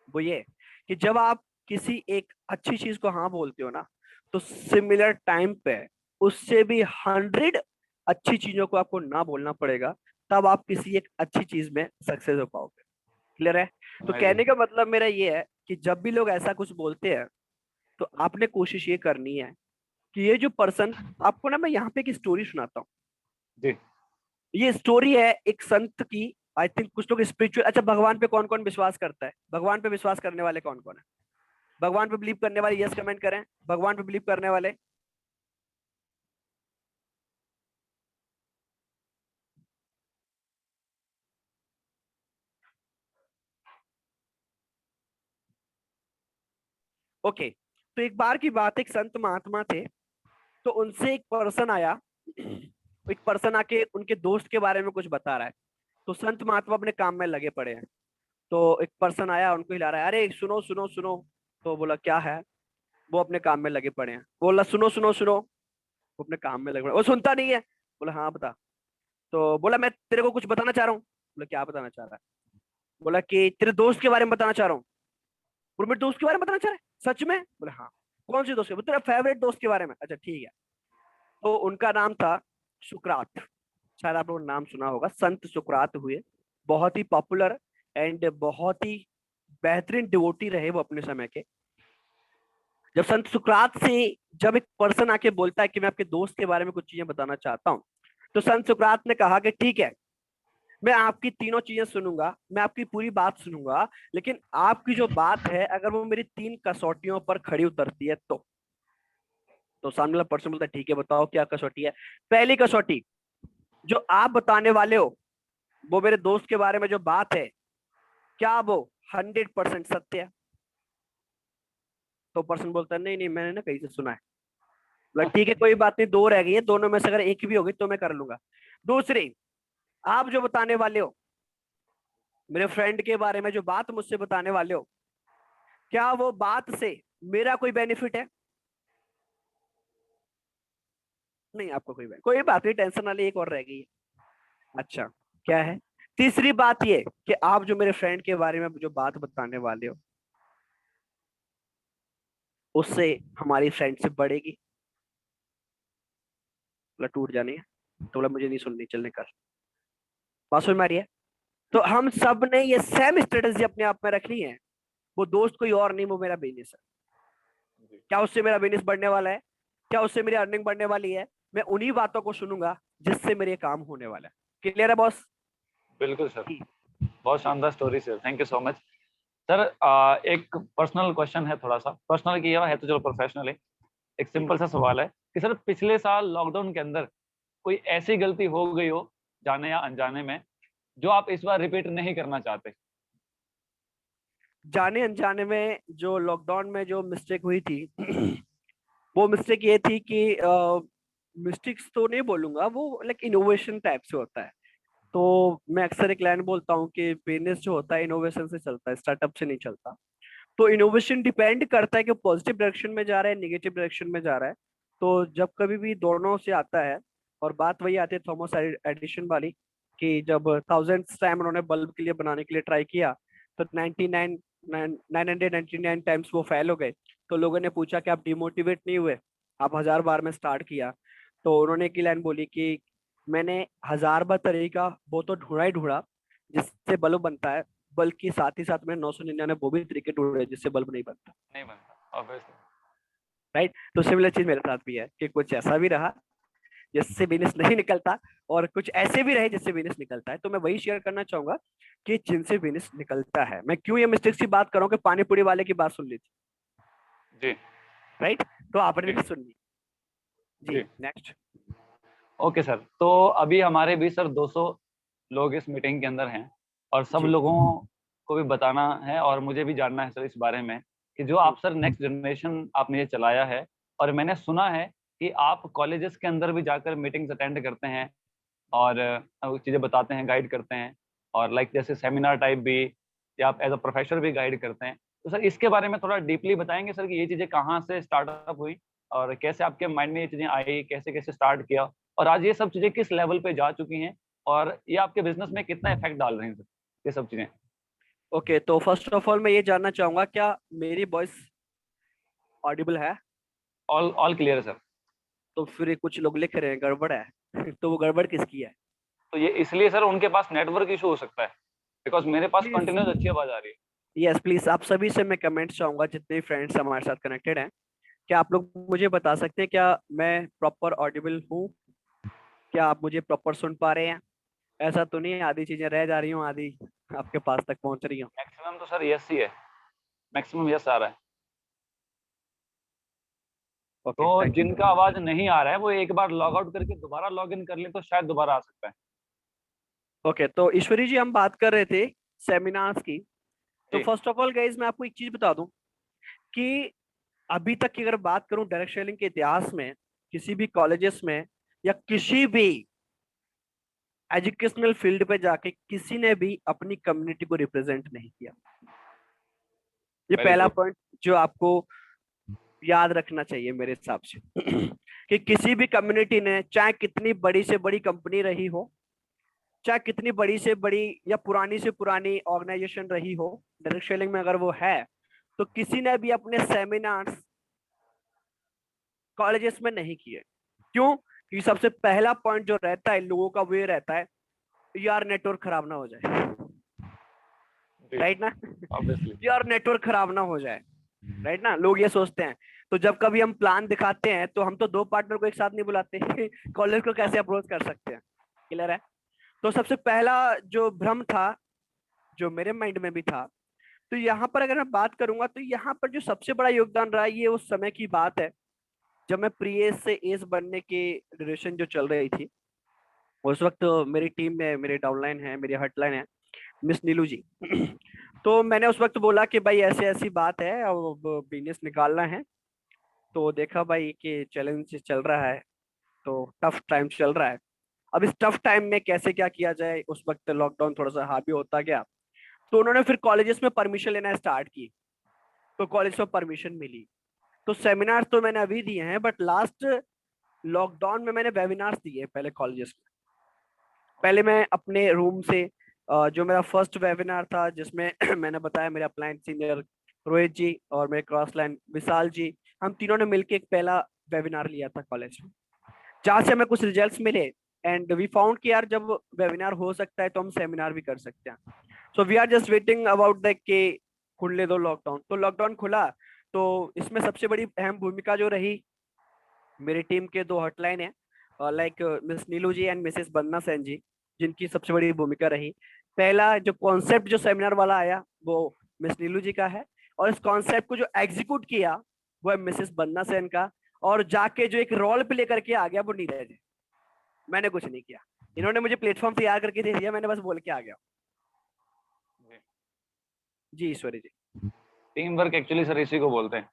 वो ये कि जब आप किसी एक अच्छी चीज को हाँ बोलते हो ना, तो सिमिलर टाइम पे उससे भी 100 अच्छी चीजों को आपको ना बोलना पड़ेगा, तब आप किसी एक अच्छी चीज में सक्सेस हो पाओगे। क्लियर है? तो कहने अमेजिंग। का मतलब मेरा ये है कि जब भी लोग ऐसा कुछ बोलते हैं तो आपने कोशिश ये करनी है कि ये जो पर्सन, आपको ना मैं यहाँ पे एक स्टोरी सुनाता हूँ। जी। ये स्टोरी है एक संत की। आई थिंक कुछ लोग स्पिरिचुअल, अच्छा भगवान पे कौन कौन विश्वास करता है? भगवान पे विश्वास करने वाले कौन कौन है? भगवान पे बिलीव करने वाले यस कमेंट करें। भगवान पे बिलीव करने वाले। ओके, तो एक बार की बात, एक संत महात्मा थे। तो उनसे एक पर्सन आया। एक पर्सन आके उनके दोस्त के बारे में कुछ बता रहा है। तो संत महात्मा अपने काम में लगे पड़े हैं। तो एक पर्सन आया, उनको हिला रहा है, अरे सुनो सुनो सुनो। तो बोला क्या है? वो अपने काम में लगे पड़े हैं। बोला सुनो सुनो सुनो। वो अपने काम में लगे पड़े, वो सुनता नहीं है। बोला हाँ बता। तो बोला मैं तेरे को कुछ बताना चाह रहा हूँ। बोला क्या बताना चाह रहा है? बोला कि तेरे दोस्त के बारे में बताना चाह रहा हूँ। बोला मेरे दोस्त के बारे में बताना चाह रहा है सच में? बोला हाँ। कौन से दोस्त के? बोला, तेरा फेवरेट दोस्त के बारे में। अच्छा ठीक है। तो उनका नाम था सुकरात। शायद आप लोगों ने नाम सुना होगा, संत सुकरात हुए। बहुत ही पॉपुलर एंड बहुत ही बेहतरीन डिवोटी रहे वो अपने समय के। जब संत सुकरात से जब एक पर्सन आके बोलता है कि मैं आपके दोस्त के बारे में कुछ चीजें बताना चाहता हूँ, तो संत सुकरात ने कहा कि ठीक है, मैं आपकी तीनों चीजें सुनूंगा, मैं आपकी पूरी बात सुनूंगा, लेकिन आपकी जो बात है अगर वो मेरी 3 कसौटियों पर खड़ी उतरती है तो सामने वाला पर्सन बोलता है ठीक है बताओ क्या कसौटी है। पहली कसौटी, जो आप बताने वाले हो वो मेरे दोस्त के बारे में जो बात है, क्या वो 100% सत्य है? तो पर्सन बोलता है नहीं नहीं, मैंने ना कहीं से सुना है। बोला ठीक है कोई बात नहीं, 2 रह गई है, दोनों में से अगर एक भी होगी तो मैं कर लूंगा। दूसरी, आप जो बताने वाले हो मेरे फ्रेंड के बारे में, जो बात मुझसे बताने वाले हो, क्या वो बात से मेरा कोई बेनिफिट है? नहीं आपको कोई कोई बात नहीं, टेंशन वाली एक और रह गई है। अच्छा, क्या है? तीसरी बात ये कि आप जो मेरे फ्रेंड के बारे में जो बात बताने वाले हो उससे हमारी फ्रेंडशिप बढ़ेगी। बोला टूट जानी है। तो बोला मुझे नहीं सुननी, चल निकल। बात समझ में आ रही है? तो हम सब ने ये सेम स्ट्रेटेजी अपने आप में रख ली है। वो दोस्त कोई और नहीं, वो मेरा बिजनेस है। क्या उससे मेरा बिजनेस बढ़ने वाला है? क्या उससे मेरी अर्निंग बढ़ने वाली है? मैं उन्हीं बातों को सुनूंगा जिससे मेरे काम होने वाला है। क्लियर है बॉस? बिल्कुल सर, जी बहुत जी शानदार story sir, thank you so much. Sir एक पर्सनल क्वेश्चन है, थोड़ा सा पर्सनल किया है तो चलो प्रोफेशनल है। एक जी। सिंपल सा सवाल है कि सर पिछले साल लॉकडाउन के अंदर कोई ऐसी गलती हो गई हो जाने या अनजाने में, जो आप इस बार रिपीट नहीं करना चाहते? जाने अनजाने में जो लॉकडाउन में जो मिस्टेक हुई थी वो मिस्टेक ये थी कि मिस्टेक्स तो नहीं बोलूंगा, वो लाइक इनोवेशन टाइप से होता है। तो मैं अक्सर एक लाइन बोलता हूँ कि बिजनेस जो होता है इनोवेशन से चलता है, स्टार्टअप से नहीं चलता। तो इनोवेशन डिपेंड करता है कि पॉजिटिव डायरेक्शन में जा रहा है, नेगेटिव डायरेक्शन में जा रहा है। तो जब कभी भी दोनों से आता है, और बात वही आती है थॉमस एडिशन वाली, कि जब थाउजेंड्स टाइम उन्होंने बल्ब के लिए बनाने के लिए ट्राई किया, तो 999 टाइम्स वो फेल हो गए। तो लोगों ने पूछा कि आप डिमोटिवेट नहीं हुए, आप 1000 बार में स्टार्ट किया? तो उन्होंने एक लाइन बोली कि मैंने 1000 बार तरीका वो तो ढूंढा ही ढूंढा जिससे बल्ब बनता है, बल्कि साथ ही साथ में 999 वो भी तरीके ढूंढे जिससे बल्ब नहीं बनता। नहीं बनता ऑब्वियसली। राइट? तो सिमिलर चीज मेरे साथ भी है कि कुछ ऐसा भी रहा जिससे बिजनेस नहीं निकलता, और कुछ ऐसे भी रहे जिससे बिजनेस निकलता है। तो मैं वही शेयर करना चाहूंगा कि जिनसे बिजनेस निकलता है। मैं क्यों ये मिस्टेक्स की बात कर रहा हूँ कि पानी पूरी वाले की बात सुन ली थी, जी। राइट? तो आपने जी। भी सुननी। जी जी। नेक्स्ट। ओके सर, तो अभी हमारे भी सर 200 लोग इस मीटिंग के अंदर हैं, और सब जी। लोगों को भी बताना है और मुझे भी जानना है सर इस बारे में कि जो आप सर नेक्स्ट जनरेशन आपने ये चलाया है, और मैंने सुना है कि आप कॉलेजेस के अंदर भी जाकर मीटिंग्स अटेंड करते हैं और चीज़ें बताते हैं, गाइड करते हैं, और लाइक जैसे सेमिनार टाइप भी, या आप एज अ प्रोफेसर भी गाइड करते हैं। तो सर इसके बारे में थोड़ा डीपली बताएंगे सर कि ये चीज़ें कहाँ से स्टार्टअप हुई, और कैसे आपके माइंड में ये चीज़ें आई, कैसे कैसे स्टार्ट किया, और आज ये सब चीज़ें किस लेवल पे जा चुकी हैं, और ये आपके बिजनेस में कितना इफेक्ट डाल रही हैं सर, ये सब चीज़ें? ओके, तो फर्स्ट ऑफ ऑल मैं ये जानना चाहूंगा, क्या मेरी वॉइस ऑडिबल है? ऑल ऑल क्लियर है सर। तो फिर ये कुछ लोग लिख रहे हैं गड़बड़ है तो वो गड़बड़ किसकी है? तो ये इसलिए सर उनके पास नेटवर्क इशू हो सकता है, बिकॉज मेरे पास प्लीज कंटिन्यूस अच्छी आवाज़ आ रही है। यस प्लीज, आप सभी से मैं कमेंट्स चाहूंगा, जितने फ्रेंड्स हमारे साथ कनेक्टेड हैं, क्या आप लोग मुझे बता सकते हैं क्या मैं प्रॉपर ऑडिबल हूँ? क्या आप मुझे प्रॉपर सुन पा रहे हैं? ऐसा तो नहीं है आधी चीजें रह जा रही हूँ, आधी आपके पास तक पहुंच रही हूँ? मैक्सिमम तो सर यस ही है, मैक्सिमम यस आ रहा है। ओके, तो थैंक जिनका यू। आवाज नहीं आ रहा है वो एक बार लॉग आउट करके दोबारा लॉग इन कर ले तो शायद दोबारा आ सकता है। ओके, तो ईश्वरी जी, हम बात कर रहे थे सेमिनार्स की। तो जी फर्स्ट ऑफ ऑल गाइज, मैं आपको एक चीज बता दूं कि अभी तक की अगर बात करूं डायरेक्ट सेलिंग के इतिहास में, किसी भी कॉलेजेस में या किसी भी एजुकेशनल फील्ड पे जाके किसी ने भी अपनी कम्युनिटी को रिप्रेजेंट नहीं किया। ये वेरी पहला ट्रू। पॉइंट जो आपको याद रखना चाहिए मेरे हिसाब से कि किसी भी कम्युनिटी ने, चाहे कितनी बड़ी से बड़ी कंपनी रही हो, चाहे कितनी बड़ी से बड़ी या पुरानी से पुरानी ऑर्गेनाइजेशन रही हो, डायरेक्ट सेलिंग में अगर वो है, तो किसी ने भी अपने सेमिनार्स कॉलेजेस में नहीं किए। क्यों? क्योंकि सबसे पहला पॉइंट जो रहता है लोगों का वो ये रहता है, यार नेटवर्क खराब ना हो जाए, जी राइट ना? ऑब्वियसली। यार नेटवर्क खराब ना हो जाए, राइट ना, लोग ये सोचते हैं। तो जब कभी हम प्लान दिखाते हैं तो हम तो दो पार्टनर को एक साथ नहीं बुलाते कॉलेज को कैसे अप्रोच कर सकते हैं? क्लियर है? तो सबसे पहला जो भ्रम था, जो मेरे माइंड में भी था, तो यहाँ पर अगर मैं बात करूंगा तो यहाँ पर जो सबसे बड़ा योगदान रहा, ये उस समय की बात है जब मैं प्री एस से एस बनने के ड्यूरेशन जो चल रही थी। उस वक्त मेरी टीम में मेरी डाउनलाइन है, मेरी हटलाइन है, मिस नीलू जी तो मैंने उस वक्त बोला कि भाई ऐसी ऐसी बात है, अब बिजनेस निकालना है। तो देखा भाई कि चैलेंज चल रहा है, तो टफ टाइम चल रहा है। अब इस टफ टाइम में कैसे क्या किया जाए, उस वक्त लॉकडाउन थोड़ा सा हावी होता गया। तो उन्होंने फिर कॉलेजेस में परमिशन लेना स्टार्ट की, तो कॉलेज में परमिशन मिली। तो सेमिनार तो मैंने अभी दिए हैं, बट लास्ट लॉकडाउन में मैंने वेबिनार्स दिए पहले कॉलेजेस में। पहले मैं अपने रूम से जो मेरा फर्स्ट वेबिनार था, जिसमें मैंने बताया मेरे अपलाइन सीनियर रोहित जी और मेरे क्रॉस लाइन विशाल जी, हम तीनों ने मिलकर एक पहला वेबिनार लिया था कॉलेज में, जहाँ से हमें कुछ रिजल्ट्स मिले। एंड वी फाउंड कि यार जब वेबिनार हो सकता है तो हम सेमिनार भी कर सकते हैं। So we are just waiting about the के खुलने दो लॉकडाउन। तो लॉकडाउन खुला, तो इसमें सबसे बड़ी अहम भूमिका जो रही, मेरी टीम के दो हॉटलाइन है, like miss Neelu ji and Mrs Banna Sen ji, जिनकी सबसे बड़ी भूमिका रही। पहला जो कॉन्सेप्ट जो सेमिनार वाला आया वो मिस नीलू जी का है, और इस कॉन्सेप्ट को जो एग्जीक्यूट किया वो है मिसेस बन्ना सेन का। और जाके जो एक रोल प्ले करके आ गया वो नीरज है। मैंने कुछ नहीं किया, इन्होंने मुझे प्लेटफॉर्म तैयार करके दे दिया, मैंने बस बोल के आ गया। जी ईश्वरी जी। टीम वर्क एक्चुअली सर इसी को बोलते हैं,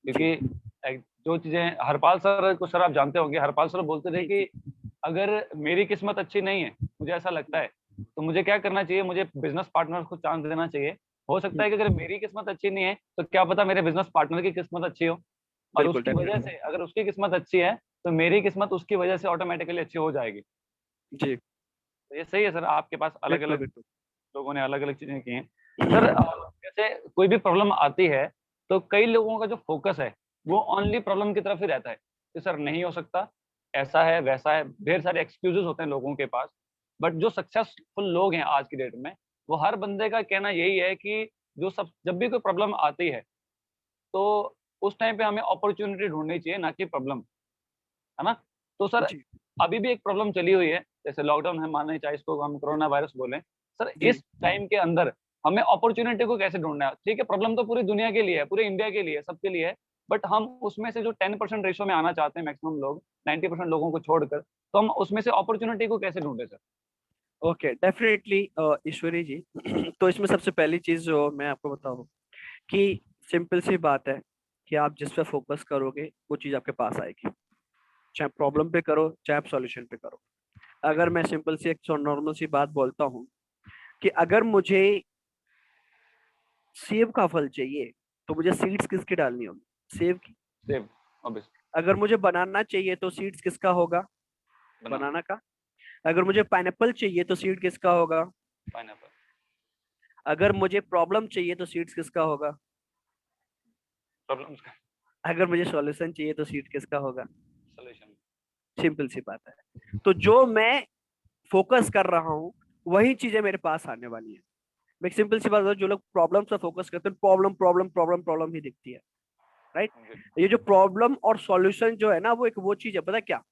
जी क्योंकि जो चीजें हरपाल सर को सर आप जानते होंगे, हरपाल सर बोलते थे जी कि जी। अगर मेरी किस्मत अच्छी नहीं है, मुझे ऐसा लगता है, तो मुझे क्या करना चाहिए, मुझे बिजनेस पार्टनर को चांस देना चाहिए। हो सकता है कि अगर मेरी किस्मत अच्छी नहीं है तो क्या पता मेरे बिजनेस पार्टनर की किस्मत अच्छी हो, और बिल्कुल, उसकी वजह डेफिनेटली। से अगर उसकी किस्मत अच्छी है तो मेरी किस्मत उसकी वजह से ऑटोमेटिकली अच्छी हो जाएगी। जी, तो ये सही है सर, आपके पास अलग बिल्कुल अलग बिल्कुल। लोगों ने अलग अलग चीजें की हैं। सर जैसे कोई भी प्रॉब्लम आती है तो कई लोगों का जो फोकस है वो ओनली प्रॉब्लम की तरफ ही रहता है कि सर नहीं हो सकता, ऐसा है वैसा है, ढेर सारे एक्सक्यूजेस होते हैं लोगों के पास। बट जो सक्सेसफुल लोग हैं आज की डेट में, वो हर बंदे का कहना यही है कि जो सब जब भी कोई प्रॉब्लम आती है तो उस टाइम पे हमें अपॉर्चुनिटी ढूंढनी चाहिए, ना कि प्रॉब्लम, है ना? तो सर जी अभी भी एक प्रॉब्लम चली हुई है, जैसे लॉकडाउन है, माने चाहे इसको हम कोरोना वायरस बोलें। सर जी। इस टाइम के अंदर हमें अपॉर्चुनिटी को कैसे ढूँढना है? ठीक है, प्रॉब्लम तो पूरी दुनिया के लिए है, पूरे इंडिया के लिए है, सबके लिए है। बट हम उसमें से जो 10% रेशियो में आना चाहते हैं मैक्सिमम लोग, 90% लोगों को छोड़कर, तो हम उसमें से अपॉर्चुनिटी को कैसे ढूँढे सर? ओके, डेफिनेटली ईश्वरी जी तो इसमें सबसे पहली चीज जो मैं आपको बताऊं कि सिंपल सी बात है कि आप जिस पे फोकस करोगे वो चीज आपके पास आएगी। चाहे जी, प्रॉब्लम पे करो, चाहे आप सॉल्यूशन पे करो। जी, अगर मैं सिंपल सी एक नॉर्मल सी बात बोलता हूँ कि अगर मुझे सेब का फल चाहिए तो मुझे सीड्स किसकी डालनी होगी? सेब की। सेब ऑब्वियस, अगर मुझे बनाना चाहिए तो सीड्स किसका होगा? बनाना, बनाना का। अगर मुझे पाइनएप्पल चाहिए तो सीड किसका होगा? पाइनएप्पल, अगर मुझे प्रॉब्लम चाहिए तो सीड्स किसका होगा? प्रॉब्लम्स का अगर मुझे सॉल्यूशन चाहिए तो सीड किसका होगा? सॉल्यूशन। सिंपल सी बात है। तो जो मैं फोकस कर रहा हूँ वही चीजें मेरे पास आने वाली है। मैं एक सिंपल सी बात बताऊं, जो लोग प्रॉब्लम पे फोकस करते हैं, प्रॉब्लम प्रॉब्लम प्रॉब्लम प्रॉब्लम ही दिखती है, राइट। ये जो प्रॉब्लम और सॉल्यूशन जो है ना, वो एक वो चीज है, पता है क्या,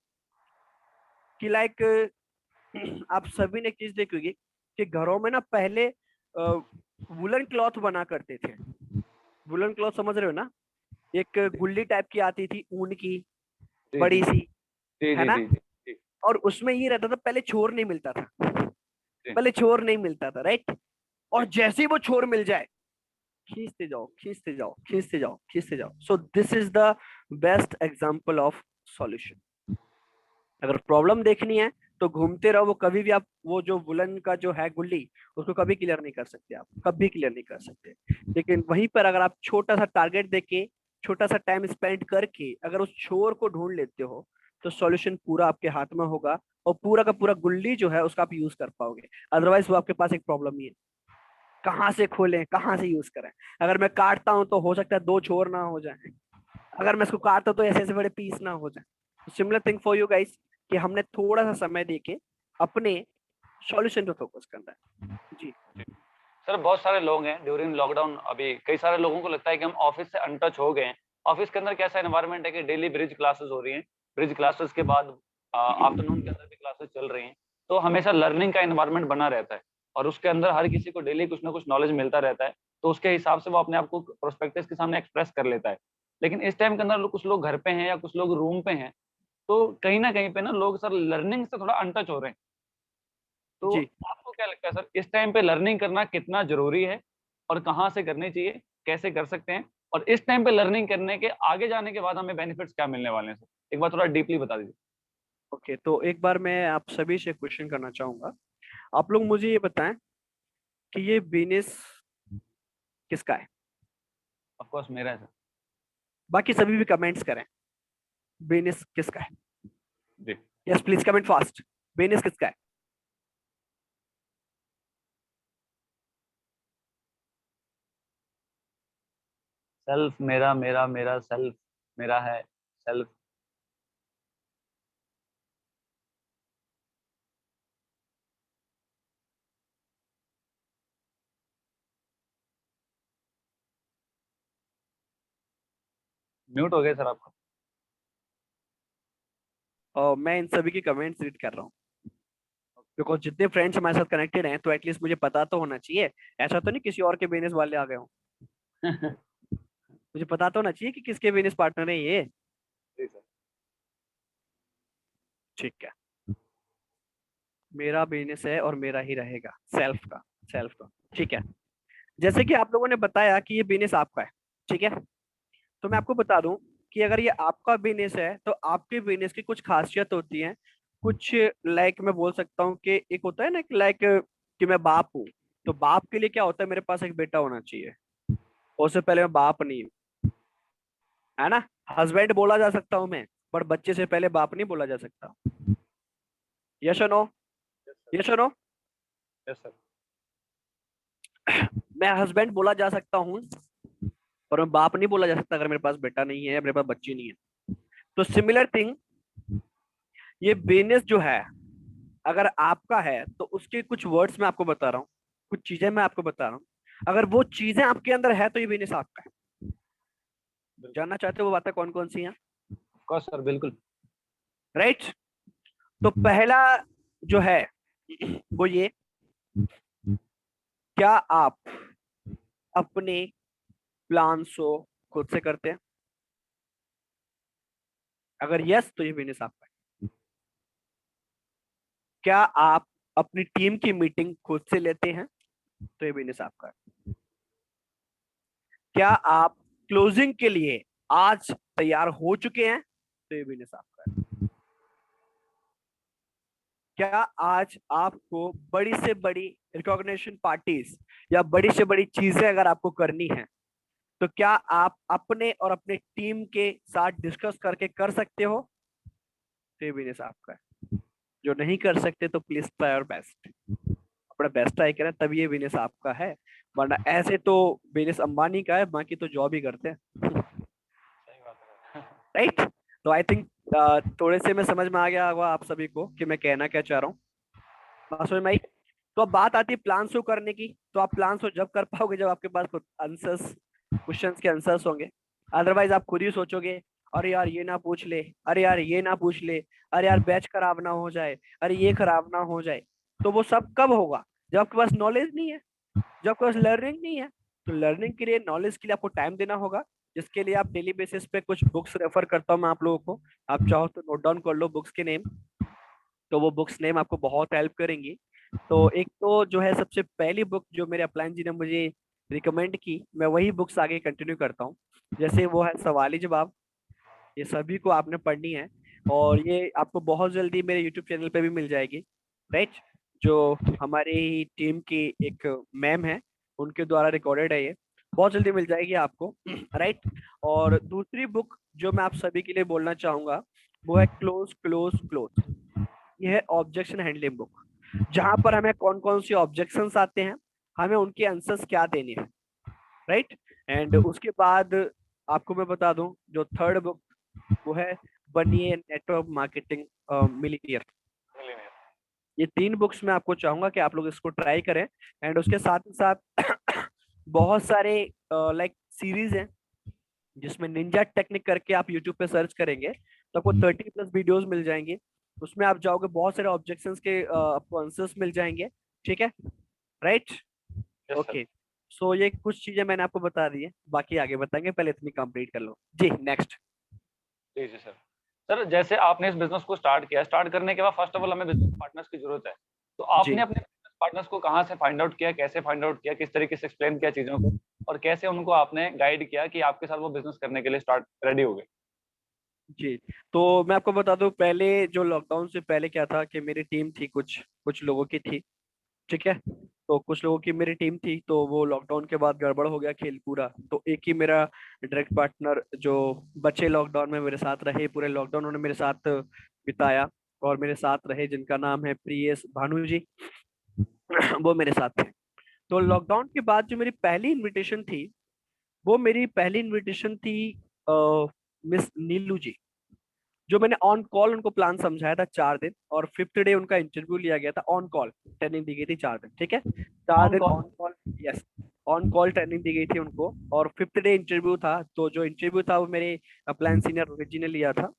कि लाइक आप सभी ने एक चीज देखी होगी कि घरों में ना पहले वुलन क्लॉथ बना करते थे। वुलन क्लॉथ समझ रहे हो ना, एक गुल्ली टाइप की आती थी ऊन की, जी जी बड़ी सी, जी है जी ना। जी जी जी और उसमें ये रहता था, पहले छोर नहीं मिलता था, जी पहले छोर नहीं मिलता था, राइट। और जी जैसे ही वो छोर मिल जाए, खींचते जाओ खींचते जाओ खींचते जाओ खींचते जाओ। So this is the best example of solution. अगर प्रॉब्लम देखनी है तो घूमते रहो, वो कभी भी आप वो जो वुलन का जो है गुल्ली, उसको कभी क्लियर नहीं कर सकते, आप कभी क्लियर नहीं कर सकते। लेकिन वहीं पर अगर आप छोटा सा टारगेट देके, छोटा सा टाइम स्पेंड करके अगर उस छोर को ढूंढ लेते हो, तो सॉल्यूशन पूरा आपके हाथ में होगा, और पूरा का पूरा गुल्ली जो है उसका आप यूज कर पाओगे। अदरवाइज वो आपके पास एक प्रॉब्लम ही है, कहाँ से खोलें कहाँ से यूज करें। अगर मैं काटता हूं तो हो सकता है दो छोर ना हो जाए, अगर मैं इसको काटता हूं तो ऐसे ऐसे बड़े पीस ना हो जाए। Similar thing for you guys, कि हमने थोड़ा सा समय देके अपने सॉल्यूशन पे फोकस करना है। जी सर बहुत सारे लोग हैं ड्यूरिंग लॉकडाउन, अभी कई सारे लोगों को लगता है कि हम ऑफिस से अनटच हो गए हैं। ऑफिस के अंदर कैसा एनवायरनमेंट है कि डेली ब्रिज क्लासेस हो रही हैं, ब्रिज क्लासेस के बाद आफ्टरनून के अंदर भी क्लासेस चल रही हैं, तो हमेशा लर्निंग का एनवायरनमेंट बना रहता है और उसके अंदर हर किसी को डेली कुछ ना कुछ नॉलेज मिलता रहता है, तो उसके हिसाब से वो अपने आप को प्रोस्पेक्टस के सामने एक्सप्रेस कर लेता है। लेकिन इस टाइम के अंदर कुछ लोग घर पे हैं या कुछ लोग रूम पे हैं, तो कहीं ना कहीं पे ना लोग सर लर्निंग से थोड़ा अनटच हो रहे हैं। तो जी आपको क्या लगता है सर, इस टाइम पे लर्निंग करना कितना जरूरी है और कहाँ से करनी चाहिए, कैसे कर सकते हैं, और इस टाइम पे लर्निंग करने के आगे जाने के बाद हमें बेनिफिट्स क्या मिलने वाले हैं सर, एक बार थोड़ा डीपली बता दीजिए। ओके, तो एक बार मैं आप सभी से क्वेश्चन करना चाहूंगा। आप लोग मुझे ये बताएं कि ये बिजनेस किसका है। ऑफ कोर्स मेरा है सर। बाकी सभी भी कमेंट्स करें, बिजनेस किसका है। जी। Yes please comment fast, business किसका है। सेल्फ, मेरा मेरा मेरा सेल्फ, मेरा है सेल्फ। म्यूट हो गए सर आपका। और मैं इन सभी की कमेंट्स रीड कर रहा हूँ, बिकॉज जितने फ्रेंड्स हमारे साथ कनेक्टेड हैं तो एटलीस्ट मुझे पता तो होना चाहिए। ऐसा तो नहीं किसी और के बिजनेस वाले आ गए हों, मुझे पता तो होना चाहिए कि किसके बिजनेस पार्टनर है ये। जी सर। ठीक है, मेरा बिजनेस है और मेरा ही रहेगा, सेल्फ का, सेल्फ का। ठीक है, जैसे कि आप लोगों ने बताया कि ये बिजनेस आपका है, ठीक है। तो मैं आपको बता दूं कि अगर ये आपका बिजनेस है तो आपके बिजनेस की कुछ खासियत होती है, कुछ लाइक मैं बोल सकता हूँ कि एक होता है ना कि लाइक कि मैं बाप हूँ, तो बाप के लिए क्या होता है, मेरे पास एक बेटा होना चाहिए, उससे पहले मैं बाप नहीं हूँ, है ना। हस्बैंड बोला जा सकता हूँ मैं, पर बच्चे से पहले बाप नहीं बोला जा सकता। यस और नो, यस सर। यस और नो। Yes sir. मैं हस्बैंड बोला जा सकता हूँ, पर मैं बाप नहीं बोला जा सकता अगर मेरे पास बेटा नहीं है या मेरे पास बच्ची नहीं है। तो सिमिलर थिंग, ये बिजनेस जो है अगर आपका है तो उसके कुछ वर्ड्स मैं आपको बता रहा हूँ, कुछ चीजें मैं आपको बता रहा हूँ। अगर वो चीजें आपके अंदर है तो ये बिजनेस आपका है। बिल्कुल। जानना चाहते हो वो बातें कौन कौन सी हैं, ऑफ कोर्स सर, बिल्कुल। राइट। तो पहला जो है वो ये, क्या आप अपने प्लान्स को खुद से करते हैं। अगर यस तो ये बिजनेस आपका है। क्या आप अपनी टीम की मीटिंग खुद से लेते हैं, तो ये बिजनेस आपका है। क्या आप क्लोजिंग के लिए आज तैयार हो चुके हैं, तो ये बिजनेस आपका है। क्या आज आपको बड़ी से बड़ी रिकॉग्निशन पार्टीज या बड़ी से बड़ी चीजें अगर आपको करनी है, तो क्या आप अपने और अपने टीम के साथ डिस्कस करके कर सकते हो, तो ये बिजनेस आपका है। जो नहीं कर सकते तो प्लीज ट्राई योर बेस्ट, अपना बेस्ट ट्राई करें, तब ये बिजनेस आपका है। वरना ऐसे तो बिजनेस अंबानी का है, बाकी तो जॉब ही करते हैं। सही बात है। राइट। तो आई थिंक थोड़े से में समझ में आ गया होगा आप सभी को कि मैं कहना क्या चाह रहा हूँ। बात समझ में आई। तो अब बात आती है प्लान शो करने की, तो आप प्लान शो जब कर पाओगे जब आपके पास आंसर्स, क्वेश्चंस के आंसर्स होंगे। अदरवाइज आप खुद ही सोचोगे अरे यार ये ना पूछ ले, अरे यार ये ना पूछ ले, अरे यार बैच खराब ना हो जाए, अरे ये खराब ना हो जाए। तो वो सब कब होगा? जब आपके पास नॉलेज नहीं है, जब आपके पास लर्निंग नहीं है। तो लर्निंग के लिए, नॉलेज के लिए आपको टाइम देना होगा, जिसके लिए आप डेली बेसिस पे कुछ बुक्स रेफर करता हूँ मैं आप लोगों को। आप चाहो तो नोट डाउन कर लो बुक्स के नेम, तो वो बुक्स नेम आपको बहुत हेल्प करेंगी। तो एक तो जो है सबसे पहली बुक जो मेरे अपलाइन जी ने मुझे रिकमेंड की, मैं वही बुक्स आगे कंटिन्यू करता हूँ। जैसे वो है सवाली जवाब, ये सभी को आपने पढ़नी है, और ये आपको बहुत जल्दी मेरे यूट्यूब चैनल पे भी मिल जाएगी, राइट। जो हमारी टीम की एक मैम है, उनके द्वारा रिकॉर्डेड है, ये बहुत जल्दी मिल जाएगी आपको, राइट। और दूसरी बुक जो मैं आप सभी के लिए बोलना चाहूंगा, वो है क्लोज क्लोज क्लोज। ये है ऑब्जेक्शन हैंडलिंग बुक, जहां पर हमें कौन कौन सी ऑब्जेक्शंस आते हैं, हमें उनके आंसर्स क्या देने हैं, राइट। एंड उसके बाद आपको मैं बता दूं, जो थर्ड बुक वो है बनिए नेटवर्क मार्केटिंग मिलियनियर। ये 3 बुक्स मैं आपको चाहूंगा कि आप लोग इसको ट्राई करें। एंड उसके साथ ही साथ बहुत सारे लाइक सीरीज हैं, जिसमें निंजा टेक्निक करके आप यूट्यूब पे सर्च करेंगे तो आपको 30+ वीडियोस मिल जाएंगे। उसमें आप जाओगे, बहुत सारे ऑब्जेक्शंस के आपको आंसर्स मिल जाएंगे, ठीक है, राइट। Yes sir. ओके, सो ये कुछ चीजें मैंने आपको बता दी है, बाकी आगे बताएंगे, पहले इतनी कंप्लीट कर लो जी। नेक्स्ट। जी जी सर। सर जैसे आपने इस बिजनेस को स्टार्ट किया, स्टार्ट करने के बाद फर्स्ट ऑफ ऑल हमें बिजनेस पार्टनर्स की जरूरत है। तो आपने जी अपने बिजनेस पार्टनर्स को कहाँ से फाइंड आउट किया, कैसे फाइंड आउट किया, किस तरीके से एक्सप्लेन किया चीजों को, और कैसे उनको आपने गाइड किया कि आपके साथ वो बिजनेस करने के लिए स्टार्ट रेडी हो गए? जी, तो मैं आपको बता दूं, पहले जो लॉकडाउन से पहले क्या था कि मेरी टीम थी, कुछ कुछ लोगों की थी, ठीक है। तो कुछ लोगों की मेरी टीम थी, तो वो लॉकडाउन के बाद गड़बड़ हो गया खेल पूरा। तो एक ही मेरा डायरेक्ट पार्टनर जो बचे लॉकडाउन में, मेरे साथ रहे पूरे लॉकडाउन, उन्होंने मेरे साथ बिताया और मेरे साथ रहे, जिनका नाम है प्रियेश भानु जी। वो मेरे साथ थे। तो लॉकडाउन के बाद जो मेरी पहली इनविटेशन थी, वो मेरी पहली इनविटेशन थी मिस नीलू जी। जो मैंने ऑन कॉल उनको प्लान समझाया था 4 दिन, और 5th डे उनका इंटरव्यू लिया गया था। ऑन कॉल ट्रेनिंग दी गई थी 4 दिन, ठीक है, चार ऑन दिन call. On call. Yes, on call training दी गई थी उनको, और 5th डे इंटरव्यू था। तो जो इंटरव्यू था वो मेरे प्लान सीनियर रोहित जी ने लिया था।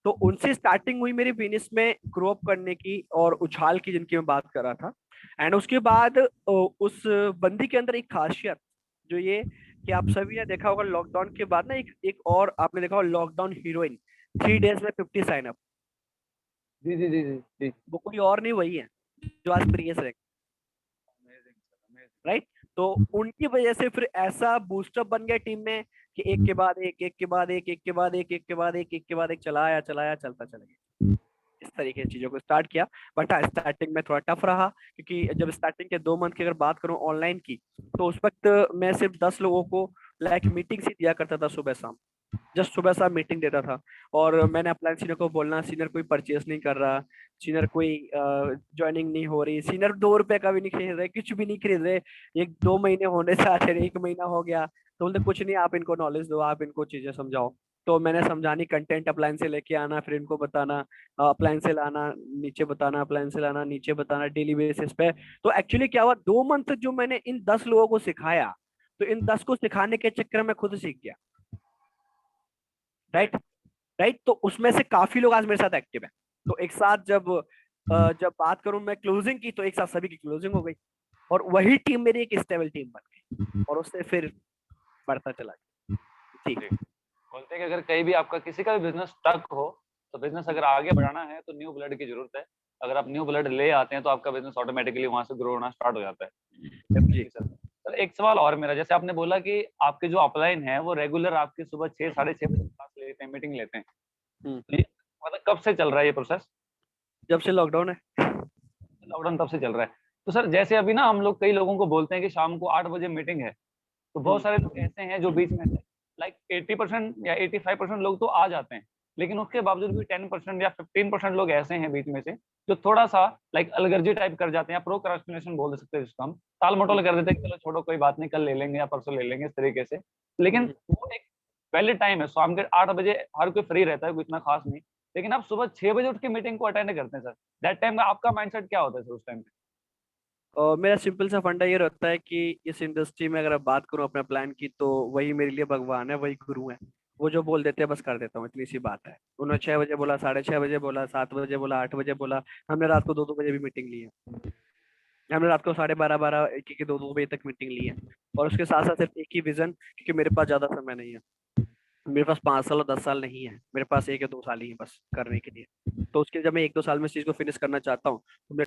तो उनसे स्टार्टिंग हुई मेरी बिजनेस में ग्रो अप करने की और उछाल की, जिनकी मैं बात कर रहा था। एंड उसके बाद उस बंदी के अंदर एक खासियत, जो ये कि आप सभी ने देखा होगा लॉकडाउन के बाद ना, एक एक और आपने देखा होगा लॉकडाउन हीरोइन, 3 डेज में 50 साइन अप। जी जी जी जी जी। वो कोई और नहीं, वही है जो आज प्रियस है, अमेजिंग सर, अमेजिंग। राइट। तो उनकी वजह से फिर ऐसा बूस्टअप बन गया टीम में कि एक के बाद एक, एक के बाद एक, एक के बाद एक, एक के बाद एक, एक के बाद एक, चलाया चलाया चलता चला गया। इस तरीके से चीजों को स्टार्ट किया। बट हाँ, स्टार्टिंग में थोड़ा टफ रहा, क्योंकि जब स्टार्टिंग के 2 मंथ की अगर बात करूं ऑनलाइन की, तो उस वक्त मैं सिर्फ 10 लोगों को लाइक मीटिंग ही दिया करता था सुबह शाम। जस्ट सुबह शाम मीटिंग देता था। और मैंने अपलाइन सीनियर को बोलना, सीनियर कोई परचेस नहीं कर रहा, सीनियर कोई ज्वाइनिंग नहीं हो रही, सीनियर 2 रुपए का भी नहीं खरीद रहे, कुछ भी नहीं खरीद रहे। 1-2 महीने होने से आते रहे, 1 महीना हो गया, तो बोलते कुछ नहीं, आप इनको नॉलेज दो, आप इनको चीजें समझाओ। तो मैंने समझानी, कंटेंट अप्लायंस से लेके आना, फिर इनको बताना, अप्लायंस से लाना नीचे बताना, अप्लायंस से लाना नीचे बताना, डेली बेसिस पे। तो एक्चुअली क्या हुआ, 2 मंथ जो मैंने इन 10 लोगों को सिखाया, तो इन 10 को सिखाने के चक्कर में खुद सीख गया, राइट। राइट, तो उसमें से काफी लोग आज मेरे साथ एक्टिव हैं। तो एक साथ जब बात करूं मैं क्लोजिंग की, तो एक साथ सभी की क्लोजिंग हो गई, और वही टीम मेरी एक स्टेबल टीम बन गई, और उससे फिर बढ़ता चला गया जी। जी। बोलते हैं कि अगर कहीं भी आपका किसी का भी बिजनेस स्टक हो, तो बिजनेस अगर आगे बढ़ाना है तो न्यू ब्लड की जरूरत है। अगर आप न्यू ब्लड ले आते हैं तो आपका बिजनेस ऑटोमेटिकली वहां से ग्रो होना स्टार्ट हो जाता है। जी डेफिनेटली सर। सर एक सवाल और मेरा, जैसे आपने बोला कि आपके जो अपलाइन है वो रेगुलर आपकी सुबह 6 साढ़े 6 बजे क्लास लेते हैं, मीटिंग लेते हैं। हम्म, तो ये मतलब कब से चल रहा है ये प्रोसेस? जब से लॉकडाउन है। लॉकडाउन तब से चल रहा है। तो सर जैसे अभी ना हम लोग कई लोगों को बोलते हैं कि शाम को 8 बजे मीटिंग है, तो बहुत सारे लोग ऐसे हैं जो बीच में से लाइक 80% या 85% लोग तो आ जाते हैं, लेकिन उसके बावजूद भी 10% या 15% लोग ऐसे हैं बीच में से जो थोड़ा सा लाइक अलगर्जी टाइप कर जाते हैं, प्रोक्रास्टिनेशन बोल सकते हैं जिसको हम, टाल मटोल कर देते हैं कि चलो छोड़ो कोई बात नहीं, कल ले लेंगे या परसों ले लेंगे, इस तरीके से। लेकिन वो एक वैलिड टाइम है, शाम के 8 बजे हर कोई फ्री रहता है, कोई इतना खास नहीं। लेकिन आप सुबह 6 बजे उठ के मीटिंग को अटेंड करते हैं सर, दैट टाइम में आपका माइंडसेट क्या होता है सर उस टाइम पे? मेरा सिंपल सा फंडा ये रहता है कि इस इंडस्ट्री में अगर मैं बात करूं अपने प्लान की, तो वही मेरे लिए भगवान है, वही गुरु है। वो जो बोल देते हैं बस कर देता हूँ, इतनी सी बात है। उन्होंने 6 बजे बोला, 6:30 बजे बोला, 7 बजे बोला, 8 बजे बोला। हमने रात को 2-2 बजे भी मीटिंग ली है। हमने रात को 12:30, 12, 1, 1, 2-2 बजे तक मीटिंग ली है। और उसके साथ साथ सिर्फ एक ही विजन, क्योंकि मेरे पास ज्यादा समय नहीं है। मेरे पास 5 साल और 10 साल नहीं है, मेरे पास 1 या 2 साल ही है बस करने के लिए। तो उसके जब मैं 1-2 साल में इस चीज को फिनिश करना चाहता हूँ, तो मैं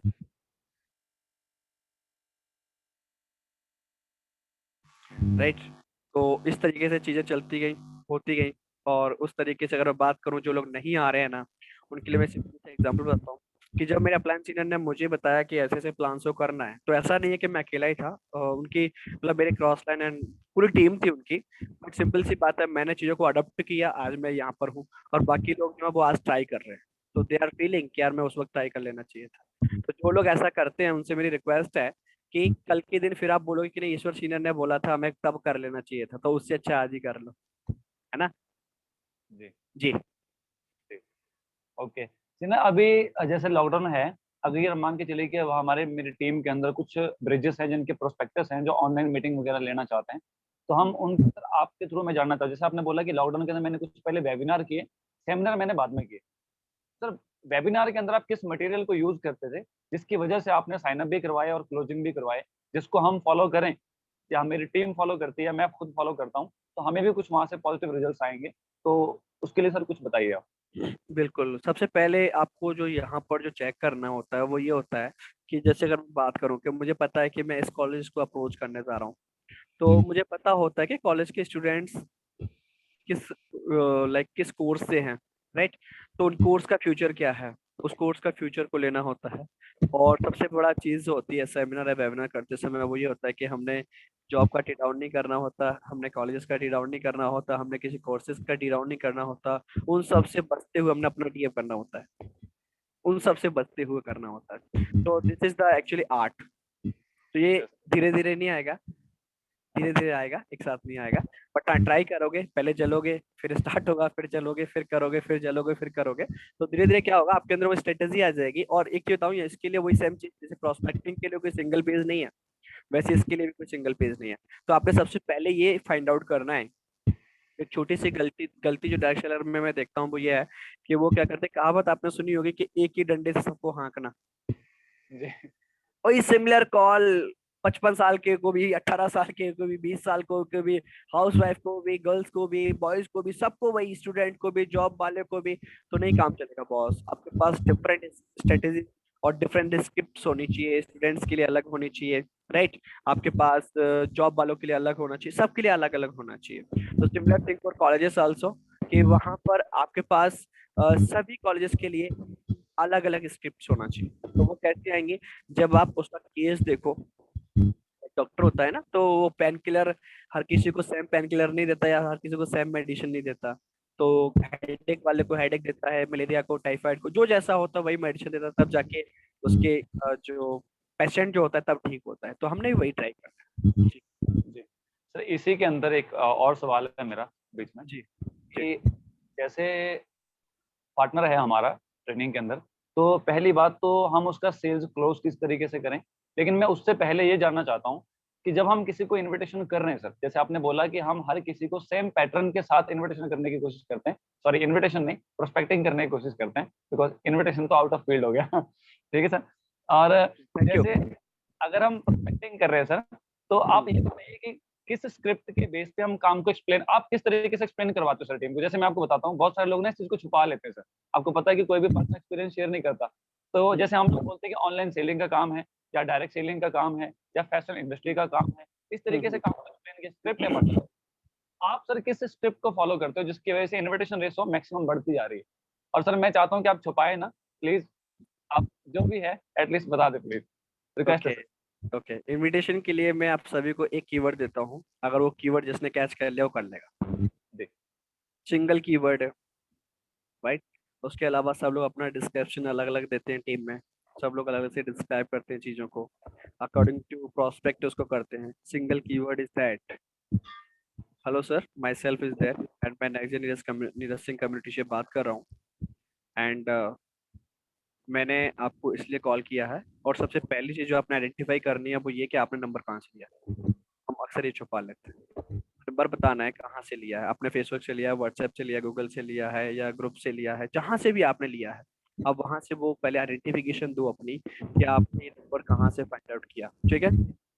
राइट। तो इस तरीके से चीजें चलती गई, होती गई। और उस तरीके से अगर मैं बात करूं, जो लोग नहीं आ रहे हैं ना, उनके लिए मैं सिंपल सा एग्जांपल बताता हूँ। कि जब मेरा प्लान सीनियर ने मुझे बताया कि ऐसे ऐसे प्लान को करना है, तो ऐसा नहीं है कि मैं अकेला ही था। उनकी मतलब मेरे क्रॉस लाइन एंड पूरी टीम थी उनकी। बट सिंपल सी बात है, मैंने चीजों को अडॉप्ट किया, आज मैं यहाँ पर हूँ। और बाकी लोग जो है वो आज ट्राई कर रहे हैं। तो दे आर फीलिंग कि यार मैं उस वक्त ट्राई कर लेना चाहिए था। तो जो लोग ऐसा करते हैं, उनसे मेरी रिक्वेस्ट है कि कल के दिन फिर आप बोलोगे कि नहीं, ईश्वर सीनियर ने बोला था, हमें तब कर लेना चाहिए था, तो उससे अच्छा आज ही कर लो। है ना। जी जी। जी। ओके जी ना, अभी जैसे लॉकडाउन है, अगर ये मान के चलिए कि अब हमारे मेरी टीम के अंदर कुछ ब्रिजेस हैं जिनके प्रोस्पेक्टस हैं जो ऑनलाइन मीटिंग वगैरह लेना चाहते हैं, तो हम उनके अंदर आपके थ्रू मैं जानना चाहता हूँ। जैसे आपने बोला कि लॉकडाउन के अंदर मैंने कुछ पहले वेबिनार किए, सेमिनार मैंने बाद में किए। सर, वेबिनार के अंदर आप किस मटेरियल को यूज करते थे जिसकी वजह से आपने साइन अप भी करवाए और क्लोजिंग भी करवाए, जिसको हम फॉलो करें या मेरी टीम फॉलो करती है या मैं खुद फॉलो करता हूँ, तो हमें भी कुछ वहां से पॉजिटिव रिजल्ट्स आएंगे। तो उसके लिए सर कुछ बताइए आप। बिल्कुल, सबसे पहले आपको जो यहाँ पर जो चेक करना होता है वो ये होता है कि जैसे अगर मैं बात करूँ कि मुझे पता है कि मैं इस कॉलेज को अप्रोच करने जा रहा हूँ, तो मुझे पता होता है कि कॉलेज के स्टूडेंट्स किस लाइक किस कोर्स से हैं। राइट। तो उन कोर्स का फ्यूचर क्या है, उस कोर्स का फ्यूचर को लेना होता है। और सबसे बड़ा चीज जो होती है सेमिनार या वेबिनार करते समय, वो ये होता है कि हमने जॉब का टी डाउन नहीं करना होता, हमने कॉलेजेस का टी डाउन नहीं करना होता, हमने किसी कोर्सेज का टी डाउन नहीं करना होता। उन सब से बचते हुए हमने अपना टीएफ करना होता है। उन सब से बचते हुए करना होता है। तो this is the actually art. तो ये यस। धीरे धीरे नहीं आएगा, धीरे धीरे आएगा, एक साथ नहीं आएगा। बट हाँ, ट्राई करोगे, पहले जलोगे, फिर स्टार्ट होगा, फिर चलोगे, फिर करोगे, फिर जलोगे, फिर करोगे। तो धीरे धीरे क्या होगा, आपके अंदर वो स्ट्रेटेजी आ जाएगी। और एक चीज बताऊँ, इसके लिए वही सेम चीज, जैसे प्रोस्पेक्टिंग के लिए कोई सिंगल पेज नहीं है, वैसे इसके लिए भी कोई सिंगल पेज नहीं है। तो आपने सबसे पहले ये फाइंड आउट करना है। एक छोटी सी गलती गलती जो डायरेक्शन में मैं देखता हूँ वो ये है कि वो क्या करते हैं, कहावत आपने सुनी होगी कि एक ही डंडे से सबको हाँकना। जी वही सिमिलर कॉल 55 साल के को भी, 18 साल के को भी, 20 साल को भी, हाउस वाइफ को भी, गर्ल्स को भी, बॉयज को भी, सबको, वही स्टूडेंट को भी, जॉब वाले को भी। तो नहीं काम चलेगा बॉस, आपके पास डिफरेंट स्ट्रेटेजी और डिफरेंट स्क्रिप्ट्स होनी चाहिए, स्टूडेंट्स के लिए अलग होनी चाहिए। राइट। आपके पास जॉब वालों के लिए अलग होना चाहिए, सबके लिए अलग अलग होना चाहिए। तो similar thing for colleges also, कि वहां पर आपके पास सभी कॉलेजेस के लिए अलग अलग स्क्रिप्ट होना चाहिए। तो वो कैसे आएंगे, जब आप उसका केस देखो। डॉक्टर होता है ना, तो वो पेन किलर हर किसी को सेम पेन किलर नहीं देता, या हर किसी को सेम मेडिसिन नहीं देता। तो हेडेक वाले को हेडेक देता है, मलेरिया को, टाइफाइड को, जो जैसा होता है वही मेडिसिन देता है, तब जाके उसके जो पेशेंट जो होता है तब ठीक होता है। तो हमने भी वही ट्राई करना है। जी। जी। सर, इसी के अंदर एक और सवाल है मेरा बीच में, जी। जी। कि जैसे पार्टनर है हमारा ट्रेनिंग के अंदर, तो पहली बात तो हम उसका सेल्स क्लोज किस तरीके से करें। लेकिन मैं उससे पहले ये जानना चाहता हूँ कि जब हम किसी को इनविटेशन कर रहे हैं सर, जैसे आपने बोला कि हम हर किसी को सेम पैटर्न के साथ इनविटेशन करने की कोशिश करते हैं, सॉरी इनविटेशन नहीं, प्रोस्पेक्टिंग करने की कोशिश करते हैं, बिकॉज इनविटेशन तो आउट ऑफ फील्ड हो गया ठीक है सर। और थैंक यू। जैसे अगर हम प्रोस्पेक्टिंग कर रहे हैं सर, तो आप ये बताइए कि किस स्क्रिप्ट के बेस पे हम काम को एक्सप्लेन, आप किस तरीके से एक्सप्लेन करवाते हो सर टीम को। जैसे मैं आपको बताता हूँ, बहुत सारे लोग ना इस चीज को छुपा लेते हैं सर। आपको पता है कि कोई भी पर्सनल एक्सपीरियंस शेयर नहीं करता। तो जैसे हम लोग बोलते हैं कि ऑनलाइन सेलिंग का काम है, या डायरेक्ट सेलिंग का काम है, या फैशन इंडस्ट्री का काम है, इस तरीके से काम को एक्सप्लेन किया, स्क्रिप्ट है मतलब। आप सर किस स्क्रिप्ट को फॉलो करते हो जिसकी वजह से इन्विटेशन रेशो मैक्सिमम बढ़ती जा रही है। और सर मैं चाहता हूँ कि आप छुपाए ना, प्लीज, आप जो भी है एटलीस्ट बता दे प्लीज, रिक्वेस्ट है ओके। सर। ओके, इनविटेशन के लिए मैं आप सभी को एक कीवर्ड देता हूँ, अगर वो कीवर्ड जिसने कैच कर लिया वो कर लेगा। जी सिंगल कीवर्ड है। राइट। उसके अलावा सब लोग अपना डिस्क्रिप्शन अलग अलग देते हैं टीम में। सब लोग अलग अलग से डिस्क्राइब करते हैं चीजों को, अकॉर्डिंग टू प्रोस्पेक्ट उसको करते हैं। Single keyword is that, hello sir, my self is there and मैं नेक्स्ट नीरज सिंह कम्युनिटी से बात कर रहा हूँ। एंड मैंने आपको इसलिए कॉल किया है, और सबसे पहली चीज जो आपने आइडेंटिफाई करनी है वो ये कि आपने नंबर कहाँ से लिया है। हम अक्सर ये छुपा लेते हैं। नंबर बताना है कहाँ से लिया है, आपने फेसबुक से लिया है, व्हाट्सएप से लिया है, गूगल से लिया है, या ग्रुप से लिया है, जहाँ से भी आपने लिया है। अब वहां से वो पहले आइडेंटिफिकेशन दो अपनी, कि आपने ये नंबर कहाँ से फाइंड आउट किया, ठीक है।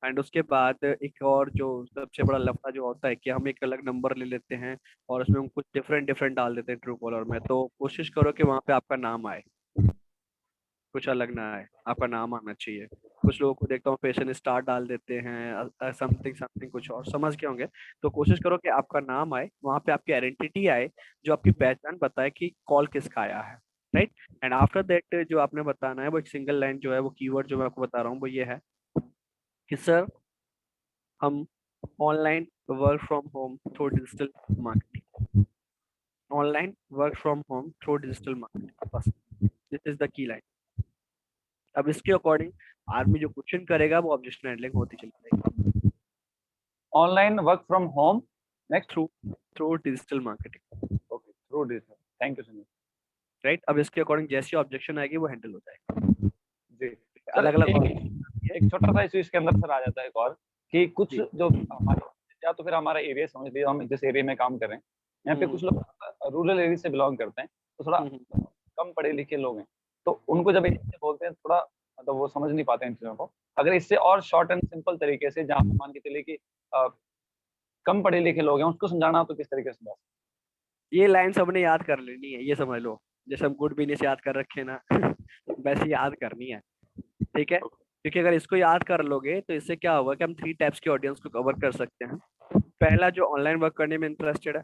एंड उसके बाद एक और जो सबसे बड़ा लफड़ा जो होता है कि हम एक अलग नंबर ले लेते हैं और उसमें हम कुछ डिफरेंट डिफरेंट डाल देते हैं ट्रू कॉलर में। तो कोशिश करो कि वहाँ पे आपका नाम आए, कुछ अलग ना आए, आपका नाम आना चाहिए। कुछ लोगों को देखता हूँ फैशन स्टार डाल देते हैं, समथिंग समथिंग कुछ और, समझ के होंगे। तो कोशिश करो कि आपका नाम आए, वहाँ पे आपकी आइडेंटिटी आए, जो आपकी पहचान बताए कि कॉल किसका आया है, राइट। एंड आफ्टर दैट जो आपने बताना है वो एक सिंगल लाइन जो है, वो कीवर्ड जो मैं आपको बता रहा हूँ वो ये है कि सर, हम online work from home through digital marketing, online work from home through digital marketing, बस this is the key line. अब इसके अकॉर्डिंग आदमी जो क्वेश्चन करेगा वो ऑब्जेक्शन हैंडलिंग होती चली जाएगी online work from home, next. Through through digital marketing, okay, through digital, thank you so much. Right. अब इसके अकॉर्डिंग जैसी ऑब्जेक्शन आएगी वो हैंडल हो जाएगा। जी सर, अलग अलग एक छोटा सा इशू इसके अंदर सर आ जाता है एक और, कि कुछ जी। जो हमारे, या तो फिर हमारा एरिया समझ लीजिए, हम जिस एरिया में काम कर रहे हैं, यहाँ पे कुछ हम्म लोग रूरल एरिया से बिलोंग करते हैं, तो थोड़ा हम्म कम पढ़े लिखे लोग हैं, तो उनको जब ये चीज़ें बोलते हैं थोड़ा, मतलब वो समझ नहीं पाते हैं इन चीज़ों को। अगर इससे और शॉर्ट एंड सिंपल तरीके से, जहाँ पे मान के चलिए कि कम पढ़े लिखे लोग हैं, उसको समझाना हो तो किस तरीके से समझा सकते ये लाइन सबने याद कर लेनी है, ये समझ लो। जैसे हम गुड बिजनेस याद कर रखे हैं ना वैसे याद करनी है, ठीक है। हैं? क्योंकि अगर इसको याद कर लोगे तो इससे क्या होगा कि हम 3 टाइप्स के ऑडियंस को कवर कर सकते हैं। पहला जो ऑनलाइन वर्क करने में इंटरेस्टेड है,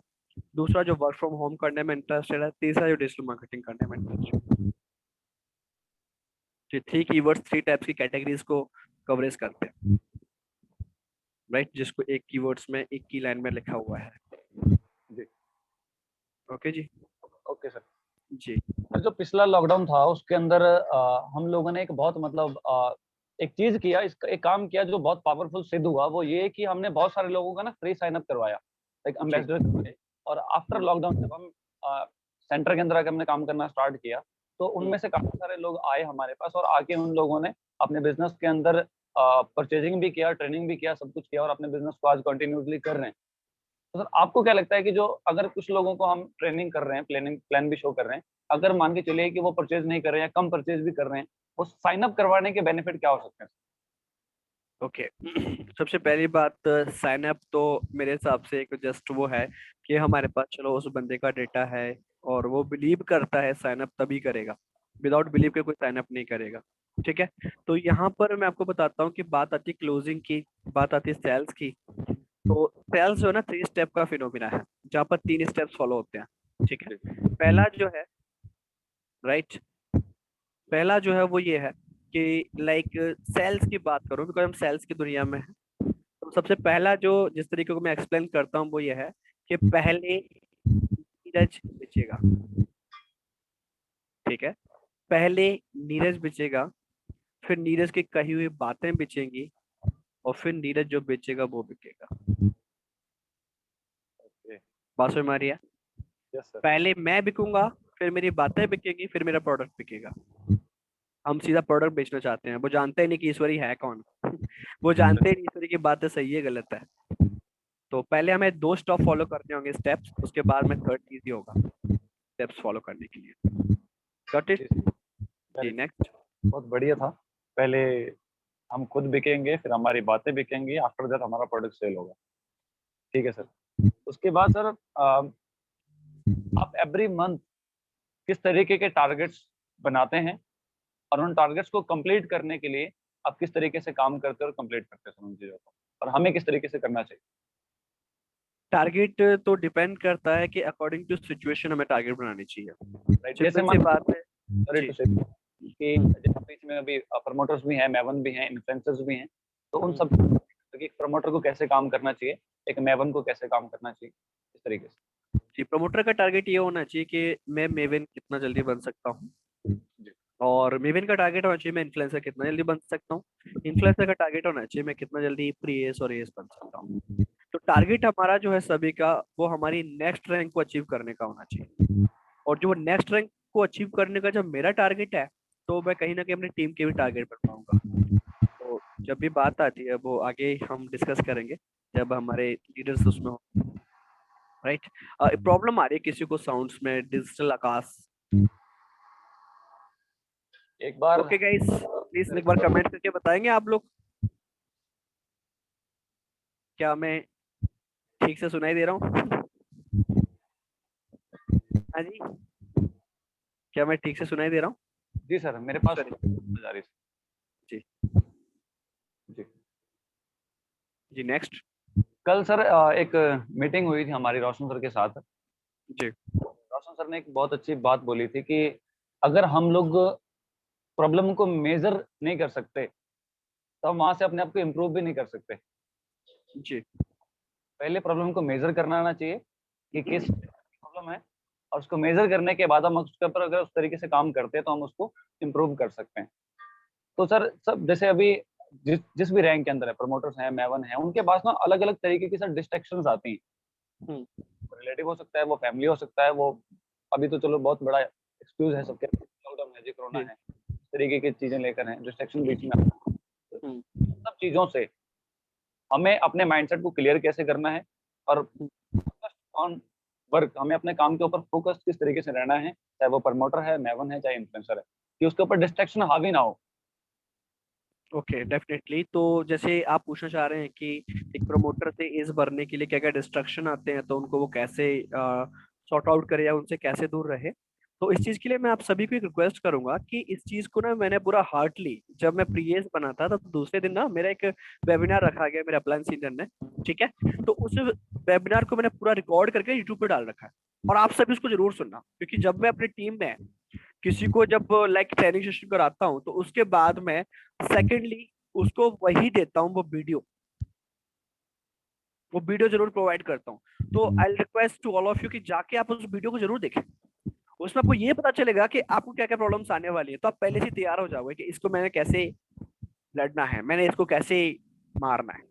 दूसरा जो वर्क फ्रॉम होम करने में इंटरेस्टेड है, तीसरा जो डिजिटल मार्केटिंग करने में इंटरेस्टेड है। तो 3 कीवर्ड्स 3 टाइप्स की कैटेगरीज को कवरेज करते हैं, राइट, जिसको एक कीवर्ड्स में एक की लाइन में लिखा हुआ है। जी, ओके जी। Okay sir. जी। सर, जो पिछला लॉकडाउन था उसके अंदर हम लोगों ने एक बहुत, मतलब एक चीज़ किया, इसका एक काम किया जो बहुत पावरफुल सिद्ध हुआ, वो ये कि हमने बहुत सारे लोगों का ना फ्री साइन अप करवाया, एक जी। एम्बेसडर करके। और आफ्टर लॉकडाउन जब हम सेंटर के अंदर आके हमने काम करना स्टार्ट किया, तो उनमें से काफ़ी सारे लोग आए हमारे पास, और आके उन लोगों ने अपने बिज़नेस के अंदर परचेज़िंग भी किया, ट्रेनिंग भी किया, सब कुछ किया, और अपने बिज़नेस को आज कंटिन्यूअसली कर रहे हैं। तो सर, आपको क्या लगता है कि जो, अगर कुछ लोगों को हम ट्रेनिंग कर रहे हैं, प्लानिंग प्लान भी शो कर रहे हैं, अगर मान के चलिए कि वो परचेज़ नहीं कर रहे हैं या कम परचेज़ भी कर रहे हैं, वो साइन अप करवाने के बेनिफिट क्या हो सकते हैं? ओके सबसे पहली बात, साइन अप तो मेरे हिसाब से एक जस्ट वो है कि हमारे पास चलो उस बंदे का डेटा है और वो बिलीव करता है, साइन अप तभी करेगा। विदाउट बिलीव के कोई साइन अप नहीं करेगा, ठीक है। तो यहाँ पर मैं आपको बताता हूँ कि बात आती है क्लोजिंग की, बात आती है सेल्स की। तो सेल्स जो है ना 3 स्टेप का फिनोमिना है, जहाँ पर 3 स्टेप्स फॉलो होते हैं, ठीक है। जी, पहला जो है, राइट, पहला जो है वो ये है कि लाइक सेल्स की बात करूं, बिकॉज हम सेल्स की दुनिया में हैं। तो सबसे पहला जो जिस तरीके को मैं एक्सप्लेन करता हूँ वो ये है कि पहले नीरज बेचेगा, ठीक है। पहले नीरज बेचेगा, फिर नीरज की कही हुई बातें बेचेंगी, और फिर नीरज जो बेचेगा वो बिकेगा। ओके, बात समझ में आ रही है? Yes sir. पहले मैं बिकूंगा, फिर मेरी बातें बिकेंगी, फिर मेरा प्रोडक्ट बिकेगा। हम सीधा प्रोडक्ट बेचना चाहते हैं, वो जानते ही नहीं कि ईश्वरी है कौन वो जानते ही नहीं ईश्वरी की बातें सही है गलत है। तो पहले हमें 2 स्टॉप फॉलो करने होंगे, स्टेप्स, उसके बाद में थर्ड इजी होगा स्टेप्स फॉलो करने के लिए। Got it? जी, सर, जी, वेरी गुड, नेक्स्ट। बहुत बढ़िया था। पहले हम खुद बिकेंगे, फिर हमारी बातें बिकेंगी, आफ्टर दैट हमारा प्रोडक्ट सेल होगा। ठीक है सर। उसके बाद सर, आप एवरी मंथ किस तरीके के टारगेट्स बनाते हैं, और उन टारगेट्स को कंप्लीट करने के लिए आप किस तरीके से काम करते हैं और कंप्लीट करते हैं सर उन चीज़ों को? और हमें किस तरीके से करना चाहिए? टारगेट तो डिपेंड करता है कि अकॉर्डिंग टू सिचुएशन हमें टारगेट बनानी चाहिए। राइट, जैसे सिंपल सी मान, बात है। Sorry ji. टू से, कि जैसे बीच में अभी प्रमोटर्स भी हैं, मैवन भी हैं, इन्फ्लुएंसर्स भी हैं, तो उन सब एक प्रमोटर को कैसे काम करना चाहिए, एक मैवन को कैसे काम करना चाहिए, इस तरीके से? जी, प्रमोटर का टारगेट ये होना चाहिए कि मैं मेवन कितना जल्दी बन सकता हूँ, जी, और मेवन का टारगेट होना चाहिए मैं इन्फ्लुएंसर कितना जल्दी बन सकता हूँ। इन्फ्लुएंसर का टारगेट होना चाहिए मैं कितना जल्दी प्री एस और एस बन सकता हूँ। तो टारगेट हमारा जो है सभी का, वो हमारी नेक्स्ट रैंक को अचीव करने का होना चाहिए। और जो नेक्स्ट रैंक को अचीव करने का जो मेरा टारगेट है, तो मैं कहीं ना कहीं अपनी टीम के भी टारगेट कर पाऊंगा। तो जब भी बात आती है वो आगे हम डिस्कस करेंगे जब हमारे लीडर्स उसमें हो। राइट। प्रॉब्लम आ रही है किसी को साउंड्स में, डिजिटल आकाश। एक बार ओके गाइस, प्लीज एक बार कमेंट करके बताएंगे आप लोग, क्या मैं ठीक से सुनाई दे रहा हूँ? हाँ जी, क्या मैं ठीक से सुनाई दे रहा हूँ? जी सर, मेरे पास सॉरी। जा रही जी। जी। जी नेक्स्ट। कल सर एक मीटिंग हुई थी हमारी रोशन सर के साथ। जी। रोशन सर ने एक बहुत अच्छी बात बोली थी कि अगर हम लोग प्रॉब्लम को मेजर नहीं कर सकते तो हम वहां से अपने आप को इम्प्रूव भी नहीं कर सकते। जी। पहले प्रॉब्लम को मेजर करना आना चाहिए कि किस प्रॉब्लम है, और उसको मेजर करने के बाद हम उसके ऊपर अगर उस तरीके से काम करते हैं तो हम उसको इम्प्रूव कर सकते हैं। तो सर सब जैसे अभी जिस जिस भी रैंक के अंदर है, प्रमोटर्स हैं, मैवन है, उनके पास ना अलग अलग तरीके की सर डिस्ट्रैक्शंस आती हैं। हम्म। रिलेटिव हो सकता है, वो फैमिली हो सकता है, वो अभी तो चलो बहुत बड़ा एक्सक्यूज है सबके, लॉकडाउन है जी, कोरोना जी। है, इस तरीके की चीजें लेकर हैं, डिस्ट्रैक्शन बीच में आती है। हम्म। सब चीजों से हमें अपने माइंडसेट को क्लियर कैसे करना है, और ऑन वर्क हमें अपने काम के ऊपर फोकस किस तरीके से रहना है, चाहे वो प्रमोटर है, मैवन है, चाहे इन्फ्लुएंसर है, कि उसके ऊपर डिस्ट्रैक्शन हावी ना हो। Okay definitely. तो जैसे आप पूछना चाह रहे हैं कि एक प्रमोटर से एज भरने के लिए क्या क्या डिस्ट्रक्शन आते हैं, तो उनको वो कैसे सॉर्ट आउट करे या उनसे कैसे दूर रहे। तो इस चीज के लिए मैं आप सभी को एक रिक्वेस्ट करूंगा कि इस चीज को ना मैंने पूरा हार्टली, जब मैं प्रीएस बना था तो दूसरे दिन ना मेरा एक वेबिनार रखा गया मेरे अपलायंस इंजन ने। ठीक है। तो उस वेबिनार को मैंने पूरा रिकॉर्ड करके यूट्यूब पे डाल रखा है, और आप सभी उसको जरूर सुनना, क्योंकि जब मैं अपनी टीम में किसी को जब लाइक ट्रेनिंग सेशन कराता हूँ तो उसके बाद में सेकेंडली उसको वही देता हूँ, वो वीडियो जरूर प्रोवाइड करता हूँ। तो I request to all of you कि जाके आप उस वीडियो को जरूर देखें। उसमें आपको ये पता चलेगा कि आपको क्या क्या प्रॉब्लम्स आने वाली है, तो आप पहले से तैयार हो जाओगे कि इसको मैंने कैसे लड़ना है, मैंने इसको कैसे मारना है।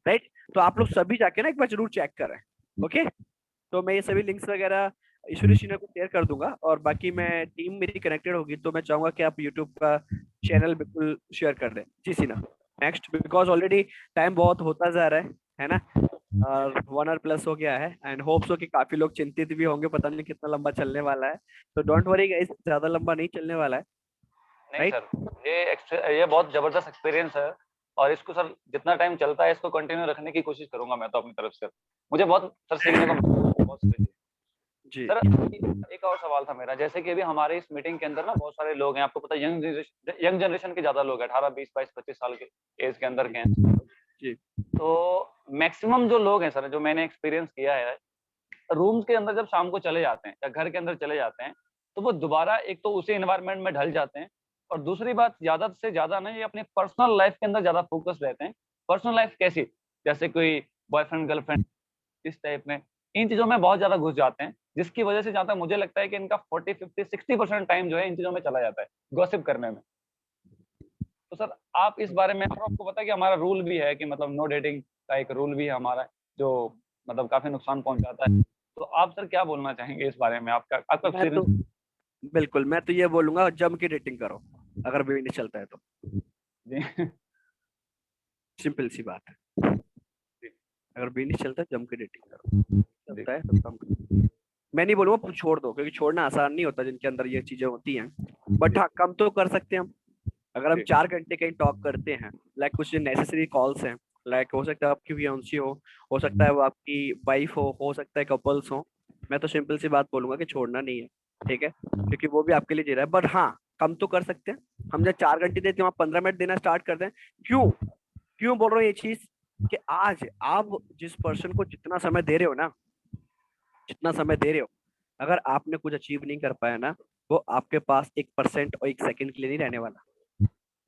राइट। तो आप लोग सभी जाके ना एक बार जरूर चेक करें। ओके। तो मैं ये सभी लिंक्स वगैरह ईश्वरी सिन्हा को शेयर कर दूंगा, और बाकी मैं टीम मेरी कनेक्टेड होगी तो मैं चाहूंगा कि आप यूट्यूब का चैनल बिल्कुल शेयर कर दें। जी Sinha next, because already time बहुत होता जा रहा है ना, और 1 आवर प्लस हो गया है, एंड होप सो कि काफी लोग चिंतित भी होंगे, पता नहीं कितना लंबा चलने वाला है। तो डोंट वरी गाइस, ज्यादा लंबा नहीं चलने वाला है। नहीं राइट। सर, ये बहुत जबरदस्त एक्सपीरियंस है, और इसको सर जितना टाइम चलता है इसको कंटिन्यू रखने की कोशिश करूंगा मैं तो अपनी तरफ से। मुझे बहुत सर सीखने को बहुत सीखने। जी। सर एक और सवाल था मेरा, जैसे कि अभी हमारे इस मीटिंग के अंदर ना बहुत सारे लोग हैं, आपको पता है यंग जनरेशन के ज्यादा लोग हैं, 18 20 22 25 साल के एज के अंदर के हैं। जी। तो मैक्सिमम जो लोग हैं सर, जो मैंने एक्सपीरियंस किया है, रूम्स के अंदर जब शाम को चले जाते हैं या घर के अंदर चले जाते हैं, तो वो दोबारा एक तो उसी एनवायरनमेंट में ढल जाते हैं, और दूसरी बात ज्यादा से ज्यादा ना ये अपने पर्सनल लाइफ के अंदर ज्यादा फोकस रहते हैं। पर्सनल लाइफ कैसी, जैसे कोई बॉयफ्रेंड गर्लफ्रेंड, इस टाइप में इन चीजों में बहुत ज्यादा घुस जाते हैं, जिसकी वजह से जहाँ तक मुझे लगता है कि इनका 40 50 60% टाइम जो है इन चीजों में चला जाता है, गॉसिप करने में। तो सर आप इस बारे में, और आपको पता है कि हमारा रूल भी है कि मतलब नो डेटिंग का एक रूल भी है हमारा, जो मतलब काफी नुकसान पहुंचाता है। तो आप सर क्या बोलना चाहेंगे इस बारे में, आपका आपका मैं तो एक्सपीरियंस? बिल्कुल, मैं तो ये बोलूंगा जम के डेटिंग करो, अगर भी नहीं चलता है तो। जी सिंपल सी बात है। जी अगर भी नहीं चलता जम के डेटिंग करो, जी चलता है तो कम करो। मैं नहीं बोलूंगा छोड़ दो, क्योंकि छोड़ना आसान नहीं होता जिनके अंदर ये चीजें होती हैं, बट हाँ कम तो कर सकते हैं हम। अगर हम जी 4 घंटे कहीं टॉक करते हैं, लाइक कुछ नेसेसरी कॉल्स हैं, लाइक हो सकता है आपकी फियांसी हो सकता है वो आपकी वाइफ हो सकता है कपल्स हो, मैं तो सिंपल सी बात बोलूंगा कि छोड़ना नहीं है। ठीक है, क्योंकि वो भी आपके लिए जी रहा है, बट हाँ कम तो कर सकते हैं। हम जब 4 घंटे देते हैं वहाँ 15 मिनट देना स्टार्ट कर दें। क्यों क्यों बोल रहा हूँ ये चीज, कि आज आप जिस पर्सन को जितना समय दे रहे हो ना, जितना समय दे रहे हो, अगर आपने कुछ अचीव नहीं कर पाया ना, वो आपके पास 1% और 1 सेकंड के लिए नहीं रहने वाला,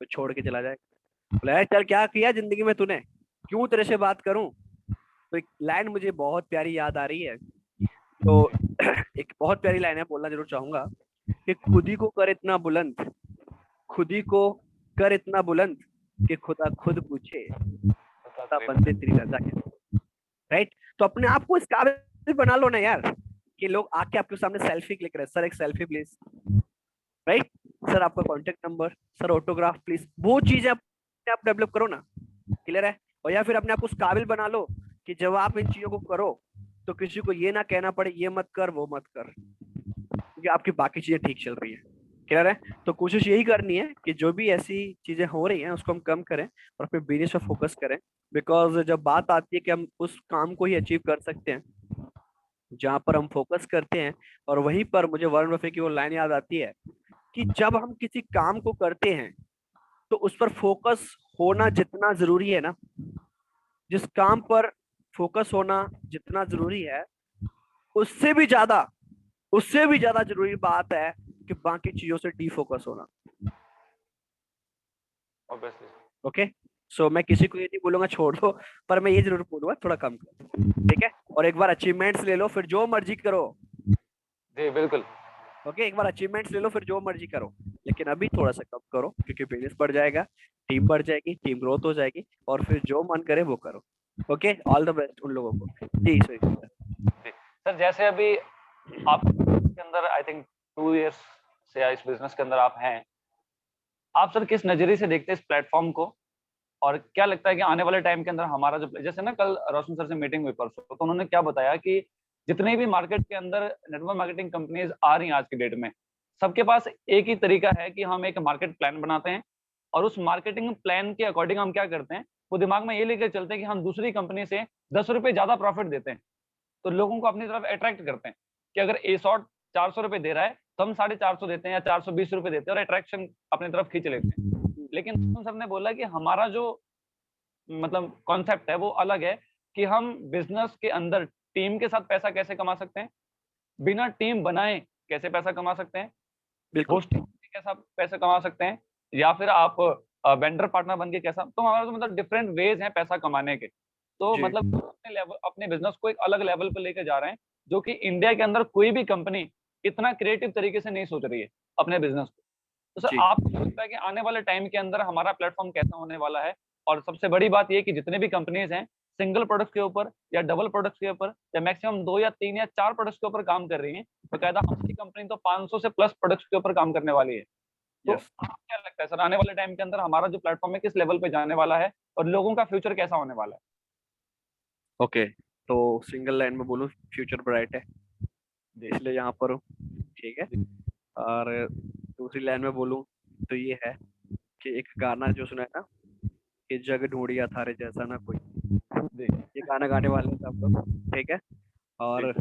तो छोड़ के चला जाएगा। बोला यार चल क्या किया जिंदगी में तूने, क्यों तेरे से बात करूं। तो एक लाइन मुझे बहुत प्यारी याद आ रही है। तो एक बहुत प्यारी लाइन है, बोलना जरूर चाहूंगा कि खुद ही को कर इतना बुलंद, खुद ही को कर इतना बुलंद कि खुदा खुद पूछे बता बंदे तेरी रजा क्या। राइट। तो अपने आप को इस काबिल बना लो ना यार, कि लोग आके आपके सामने सेल्फी क्लिक करें, सर एक सेल्फी प्लीज। राइट। सर आपका contact number, sir autograph please, वो चीजें आप डेवलप करो ना, क्लियर है। और या फिर अपने आप को उस काबिल बना लो कि जब आप इन चीजों को करो तो किसी को ये ना कहना पड़े ये मत कर वो मत कर, क्योंकि आपकी बाकी चीजें ठीक चल रही है, क्लियर है। तो कोशिश यही करनी है कि जो भी ऐसी चीजें हो रही हैं उसको हम कम करें और अपने बिजनेस पर फोकस करें। बिकॉज जब बात आती है कि हम उस काम को ही अचीव कर सकते हैं जहां पर हम फोकस करते हैं, और वहीं पर मुझे वॉरेन बफे की वो लाइन याद आती है कि जब हम किसी काम को करते हैं तो उस पर फोकस होना जितना जरूरी है ना, जिस काम पर फोकस होना जितना जरूरी है, उससे भी ज्यादा उससे भी ज्यादा जरूरी बात है कि बाकी चीजों से डीफोकस होना। ऑब्वियसली। ओके, सो मैं किसी को ये नहीं बोलूंगा छोड़ दो, पर मैं ये जरूर बोलूंगा थोड़ा कम करो, ठीक है। और एक बार अचीवमेंट्स ले लो फिर जो मर्जी करो। जी बिल्कुल। ओके, एक बार अचीवमेंट्स ले लो फिर जो मर्जी करो, लेकिन अभी थोड़ा सा कम करो क्योंकि बिजनेस बढ़ जाएगा, टीम बढ़ जाएगी, टीम ग्रोथ हो जाएगी, और फिर जो मन करे वो करो। ओके, ऑल द बेस्ट उन लोगों को। जी सर। सर जैसे अभी आप के अंदर आई थिंक 2 इयर्स से इस बिजनेस के अंदर आप हैं, आप सर किस नजरिए से देखते हैं इस प्लेटफॉर्म को, और क्या लगता है कि आने वाले टाइम के अंदर हमारा जो, जैसे ना कल रोशन सर से मीटिंग हुई परसों, तो उन्होंने क्या बताया कि जितने भी मार्केट के अंदर नेटवर्क मार्केटिंग कंपनीज आ रही हैं आज की डेट में, सबके पास एक ही तरीका है कि हम एक मार्केट प्लान बनाते हैं, और उस मार्केटिंग प्लान के अकॉर्डिंग हम क्या करते हैं, वो दिमाग में ये लेकर चलते हैं कि हम दूसरी कंपनी से 10 रुपए ज्यादा प्रॉफिट देते हैं, तो लोगों को अपनी तरफ अट्रैक्ट करते हैं कि अगर ए शॉर्ट 400 रुपए दे रहा है तो हम 450 देते हैं या 420 रुपए देते हैं, और अट्रैक्शन अपनी तरफ खींच लेते हैं। लेकिन रोशन सर ने बोला कि हमारा जो मतलब कॉन्सेप्ट है वो अलग है, कि हम बिजनेस के अंदर टीम के साथ पैसा कैसे कमा सकते हैं, बिना टीम बनाए कैसे पैसा कमा सकते हैं, बिल्कुल। होस्टिंग के साथ पैसा कमा सकते हैं, या फिर आप वेंडर पार्टनर बन के कैसा, तो हमारा तो मतलब डिफरेंट वेज हैं पैसा कमाने के। तो जी मतलब अपने लेवल, अपने बिजनेस को एक अलग लेवल पे लेके जा रहे हैं, जो कि इंडिया के अंदर कोई भी कंपनी इतना क्रिएटिव तरीके से नहीं सोच रही है अपने बिजनेस को। तो सर जी। आपको क्या लगता है कि आने वाले टाइम के अंदर हमारा प्लेटफॉर्म कैसा होने वाला है, और सबसे बड़ी बात ये कि जितने भी कंपनीज हैं सिंगल प्रोडक्ट के ऊपर या डबल प्रोडक्ट के ऊपर या मैक्सिमम 2 या 3 या 4 प्रोडक्ट्स के ऊपर काम कर रही हैं, बकायदा हमारी कंपनी तो 500 से प्लस प्रोडक्ट्स के ऊपर काम करने वाली है। तो यस। आपको क्या लगता है सर आने वाले टाइम के अंदर हमारा जो प्लेटफॉर्म है किस लेवल पे जाने वाला है, और लोगों का फ्यूचर कैसा होने वाला है? ओके, तो सिंगल लाइन में बोलूं, फ्यूचर ब्राइट है, जी इसलिए यहाँ पर हूँ, ठीक है। जी और दूसरी लाइन में बोलूं तो ये है कि एक गाना जो सुना है ना, कि जग ढूंढिया थारे जैसा ना कोई, जी ये गाना गाने वाले हैं सब लोग, ठीक है। जी और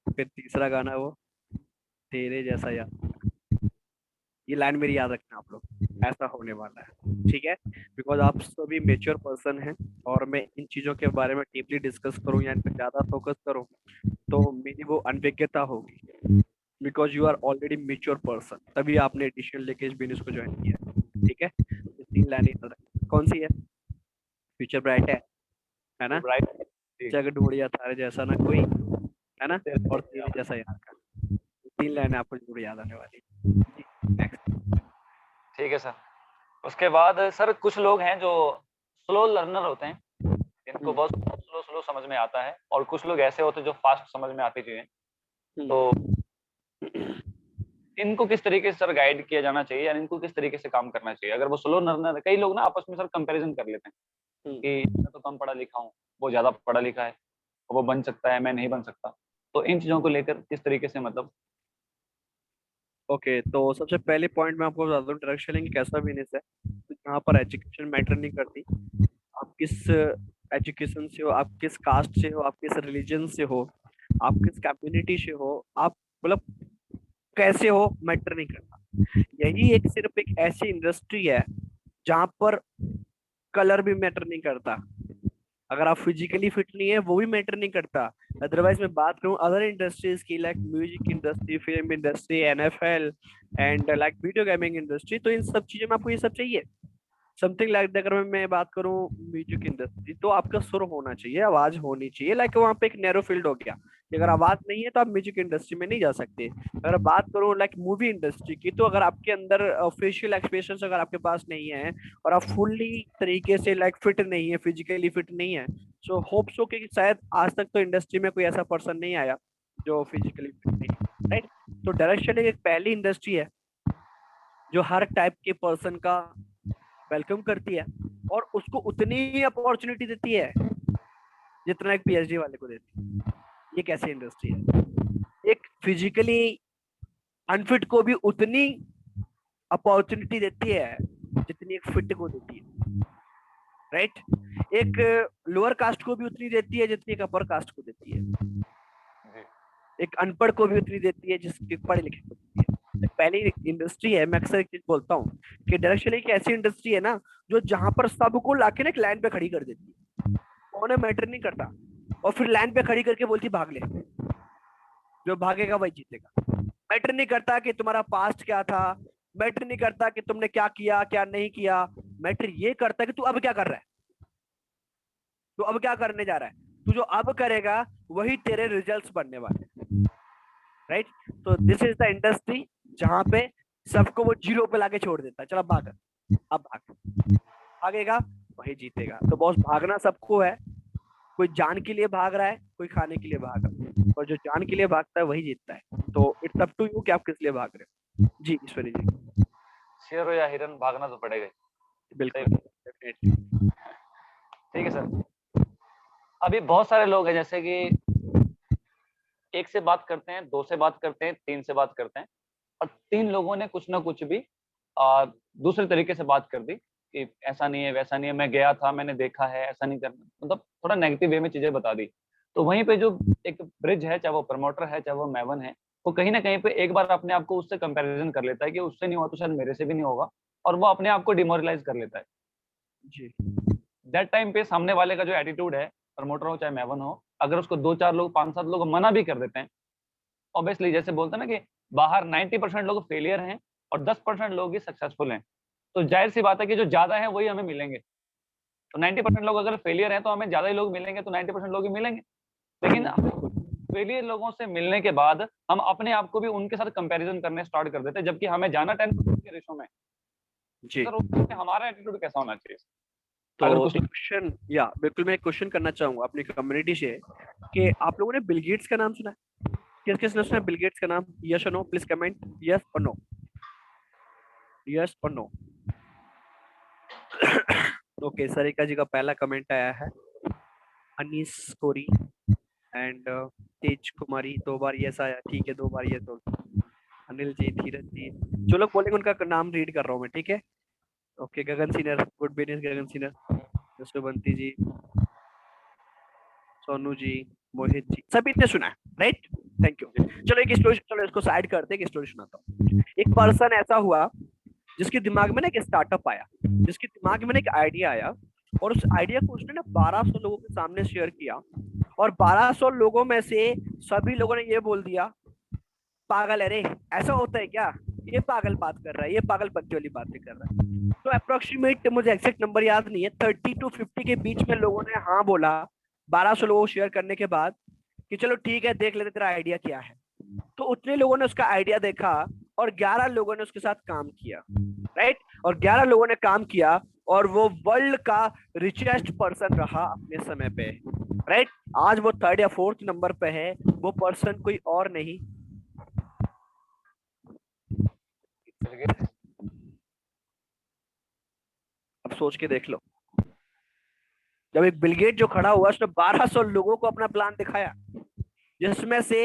फिर तीसरा गाना वो तेरे जैसा यार, ये लाइन मेरी याद रखना आप लोग, ऐसा होने वाला है, ठीक है। बिकॉज आप सभी मेच्योर पर्सन हैं, और मैं इन चीजों के बारे में डीपली डिस्कस करूँ या इन पर ज्यादा फोकस करूँ तो मेरी वो अनभिज्ञता होगी, because you are already mature person, तभी आपने डिसीजन लेके इस बिजनेस को ज्वाइन किया है, ठीक है। तो 3 लाइन याद रखना, कौन सी है? फ्यूचर ब्राइट है ना, राइट। जी जग ढूंढिया थारे जैसा ना कोई, है ना, और तेरे तेरे- जैसा यार का, 3 लाइन आपको जरूर याद आने वाली है। जी, नेक्स्ट। ठीक है सर। उसके बाद सर कुछ लोग हैं जो स्लो लर्नर होते हैं, इनको बहुत स्लो स्लो समझ में आता है, और कुछ लोग ऐसे होते हैं जो फास्ट समझ में आती चीजें। तो इनको किस तरीके से सर गाइड किया जाना चाहिए, यानी इनको किस तरीके से काम करना चाहिए? अगर वो स्लो लर्नर है, कई लोग ना आपस में सर कंपैरिजन कर लेते हैं कि मैं तो कम पढ़ा लिखा हूँ, वो ज्यादा पढ़ा लिखा है, वो बन सकता है, मैं नहीं बन सकता। तो इन चीजों को लेकर किस तरीके से मतलब। ओके, तो सबसे पहले पॉइंट मैं आपको बता दूं डायरेक्ट सेलिंग कैसा बिजनेस है, तो यहाँ पर एजुकेशन मैटर नहीं करती। आप किस एजुकेशन से हो, आप किस कास्ट से हो, आप किस रिलीजन से हो, आप किस कम्युनिटी से हो, आप मतलब कैसे हो, मैटर नहीं करता। यही एक सिर्फ एक ऐसी इंडस्ट्री है जहां पर कलर भी मैटर नहीं करता। अगर आप फिजिकली फिट नहीं है वो भी मैटर नहीं करता। अदरवाइज मैं बात करूं अदर इंडस्ट्रीज की, like music industry, film industry, NFL and like video gaming industry, तो इन सब चीजों में आपको ये सब चाहिए। समथिंग लाइक अगर मैं बात करूं म्यूजिक इंडस्ट्री, तो आपका सुर होना चाहिए, आवाज होनी चाहिए, लाइक वहाँ पे एक नैरो फील्ड हो गया कि अगर आवाज नहीं है तो आप म्यूजिक इंडस्ट्री में नहीं जा सकते। अगर बात करूं लाइक मूवी इंडस्ट्री की, तो अगर आपके अंदर फेशियल एक्सप्रेशन अगर आपके पास नहीं है और आप फुल्ली तरीके से लाइक फिट नहीं है, फिजिकली फिट नहीं है, सो होप सो कि शायद आज तक तो इंडस्ट्री में कोई ऐसा पर्सन नहीं आया जो फिजिकली फिट नहीं है, राइट। तो डायरेक्ट सेलिंग एक पहली इंडस्ट्री है जो हर टाइप के पर्सन का वेलकम करती है और उसको उतनी ही अपॉर्चुनिटी देती है जितना एक पीएचडी वाले को देती है। ये कैसी इंडस्ट्री है? एक फिजिकली अनफिट को भी उतनी अपॉर्चुनिटी देती है जितनी एक फिट को देती है, राइट? एक लोअर कास्ट को भी उतनी देती है जितनी एक अपर कास्ट को देती है। एक अनपढ़ को भी उतनी देती है जिसके पढ़े लिखे को देती है। पहली इंडस्ट्री है, मैं अक्सर एक चीज बोलता हूँ कि डायरेक्शन एक ऐसी इंडस्ट्री है ना जो जहां पर सबको लाके ना एक लाइन पे खड़ी कर देती है, उन्हें मैटर नहीं करता, और फिर लाइन पे खड़ी करके बोलती भाग ले, जो भागेगा वही जीतेगा। मैटर नहीं करता कि तुम्हारा पास्ट क्या था, मैटर नहीं करता कि तुमने क्या किया क्या नहीं किया, मैटर ये करता है कि तू अब क्या कर रहा है, तू अब क्या करने जा रहा है, तू जो अब करेगा वही तेरे रिजल्ट्स बनने वाले, राइट? तो दिस इज द इंडस्ट्री जहां पे सबको वो जीरो पे लाके छोड़ देता है, चलो भाग, अब भाग, भागेगा वही जीतेगा। तो बॉस भागना सबको है, कोई जान के लिए भाग रहा है, कोई खाने के लिए भाग रहा है, और जो जान के लिए भागता है वही जीतता है। तो इट्स अप टू यू कि आप किस लिए भाग रहे हो। जी ईश्वरी जी। शेर हो या हिरन, भागना तो पड़ेगा ही। बिल्कुल, सही। डेफिनेटली। ठीक है सर। अभी बहुत सारे लोग हैं जैसे कि एक से बात करते हैं, दो से बात करते हैं, तीन से बात करते हैं, और तीन लोगों ने कुछ ना कुछ भी दूसरे तरीके से बात कर दी कि ऐसा नहीं है, वैसा नहीं है, मैं गया था, मैंने देखा है, ऐसा नहीं करना, मतलब थोड़ा नेगेटिव वे में चीजें बता दी। तो वहीं पे जो एक ब्रिज है, चाहे वो प्रमोटर है, चाहे वो मैवन है, वो कहीं ना कहीं पे एक बार अपने आप को उससे कंपैरिजन कर लेता है कि उससे नहीं हुआ तो शायद मेरे से भी नहीं होगा, और वो अपने आप को डिमोरलाइज कर लेता है। जी दैट टाइम पे सामने वाले का जो एटीट्यूड है, प्रमोटर हो चाहे मैवन हो, अगर उसको दो चार लोग, पांच सात लोग मना भी कर देते हैं, ऑब्वियसली जैसे बोलते हैं ना कि बाहर 90% लोग फेलियर हैं और 10% लोग ही सक्सेसफुल हैं, तो जाहिर सी बात है कि जो ज्यादा है वही हमें मिलेंगे। तो 90% लोग अगर फेलियर हैं तो हमें ज्यादा ही लोग मिलेंगे, तो 90% लोग ही मिलेंगे। लेकिन फेलियर लोगों से मिलने के बाद हम अपने आप को भी उनके साथ कंपैरिजन करने स्टार्ट कर देते हैं, जबकि हमें जाना 10% के रेशो में। जी। सर उसमें हमारा एटीट्यूड कैसा होना चाहिए? अगर तो कुछ एक क्वेश्चन, या बिल्कुल मैं एक क्वेश्चन करना चाहूंगा अपनी कम्युनिटी से कि आप लोगों ने बिल गेट्स का नाम सुना है? किस किस ने सुना है बिल गेट्स का नाम? यस और नो, प्लीज कमेंट यस और नो, यस और नो। ओके, सरिका जी का पहला कमेंट आया है, अनीस कोरी एंड तेज कुमारी, दो बार यस आया, ठीक है, दो बार यस हो। अनिल जी, धीरज जी, जो लोग बोलेंगे उनका नाम रीड कर रहा हूँ मैं, ठीक है? ओके, गगन सिन्हा, गुड बिजनेस गगन सिन्हा, जसवंती जी, सोनू जी, मोहित जी, सभी ने सुना है, राइट? Thank you. चलो एक स्टोरी, चलो इसको साइड करते हैं, एक स्टोरी सुनाता हूँ। एक पर्सन ऐसा हुआ जिसके दिमाग में ना एक स्टार्टअप आया, जिसके दिमाग में ना एक आइडिया आया, और उस आइडिया को उसने ना 1200 लोगों के सामने शेयर किया, और 1200 लोगों में से सभी लोगों ने ये बोल दिया, पागल है रे, ऐसा होता है क्या, ये पागल बात कर रहा है, ये पागल पत्ती वाली बातें कर रहा है। तो अप्रोक्सीमेट, मुझे एग्जैक्ट नंबर याद नहीं है, 30 to 50 के बीच में लोगों ने हाँ बोला 1200 लोगों को शेयर करने के बाद कि चलो ठीक है, देख लेते तेरा आइडिया क्या है। तो उतने लोगों ने उसका आइडिया देखा और 11 लोगों ने उसके साथ काम किया, राइट? और 11 लोगों ने काम किया और वो वर्ल्ड का रिचेस्ट पर्सन रहा अपने समय पे, राइट? आज वो थर्ड या फोर्थ नंबर पे है। वो पर्सन कोई और नहीं, अब सोच के देख लो, जब एक बिलगेट जो खड़ा हुआ उसने 1200 लोगों को अपना प्लान दिखाया, जिसमें से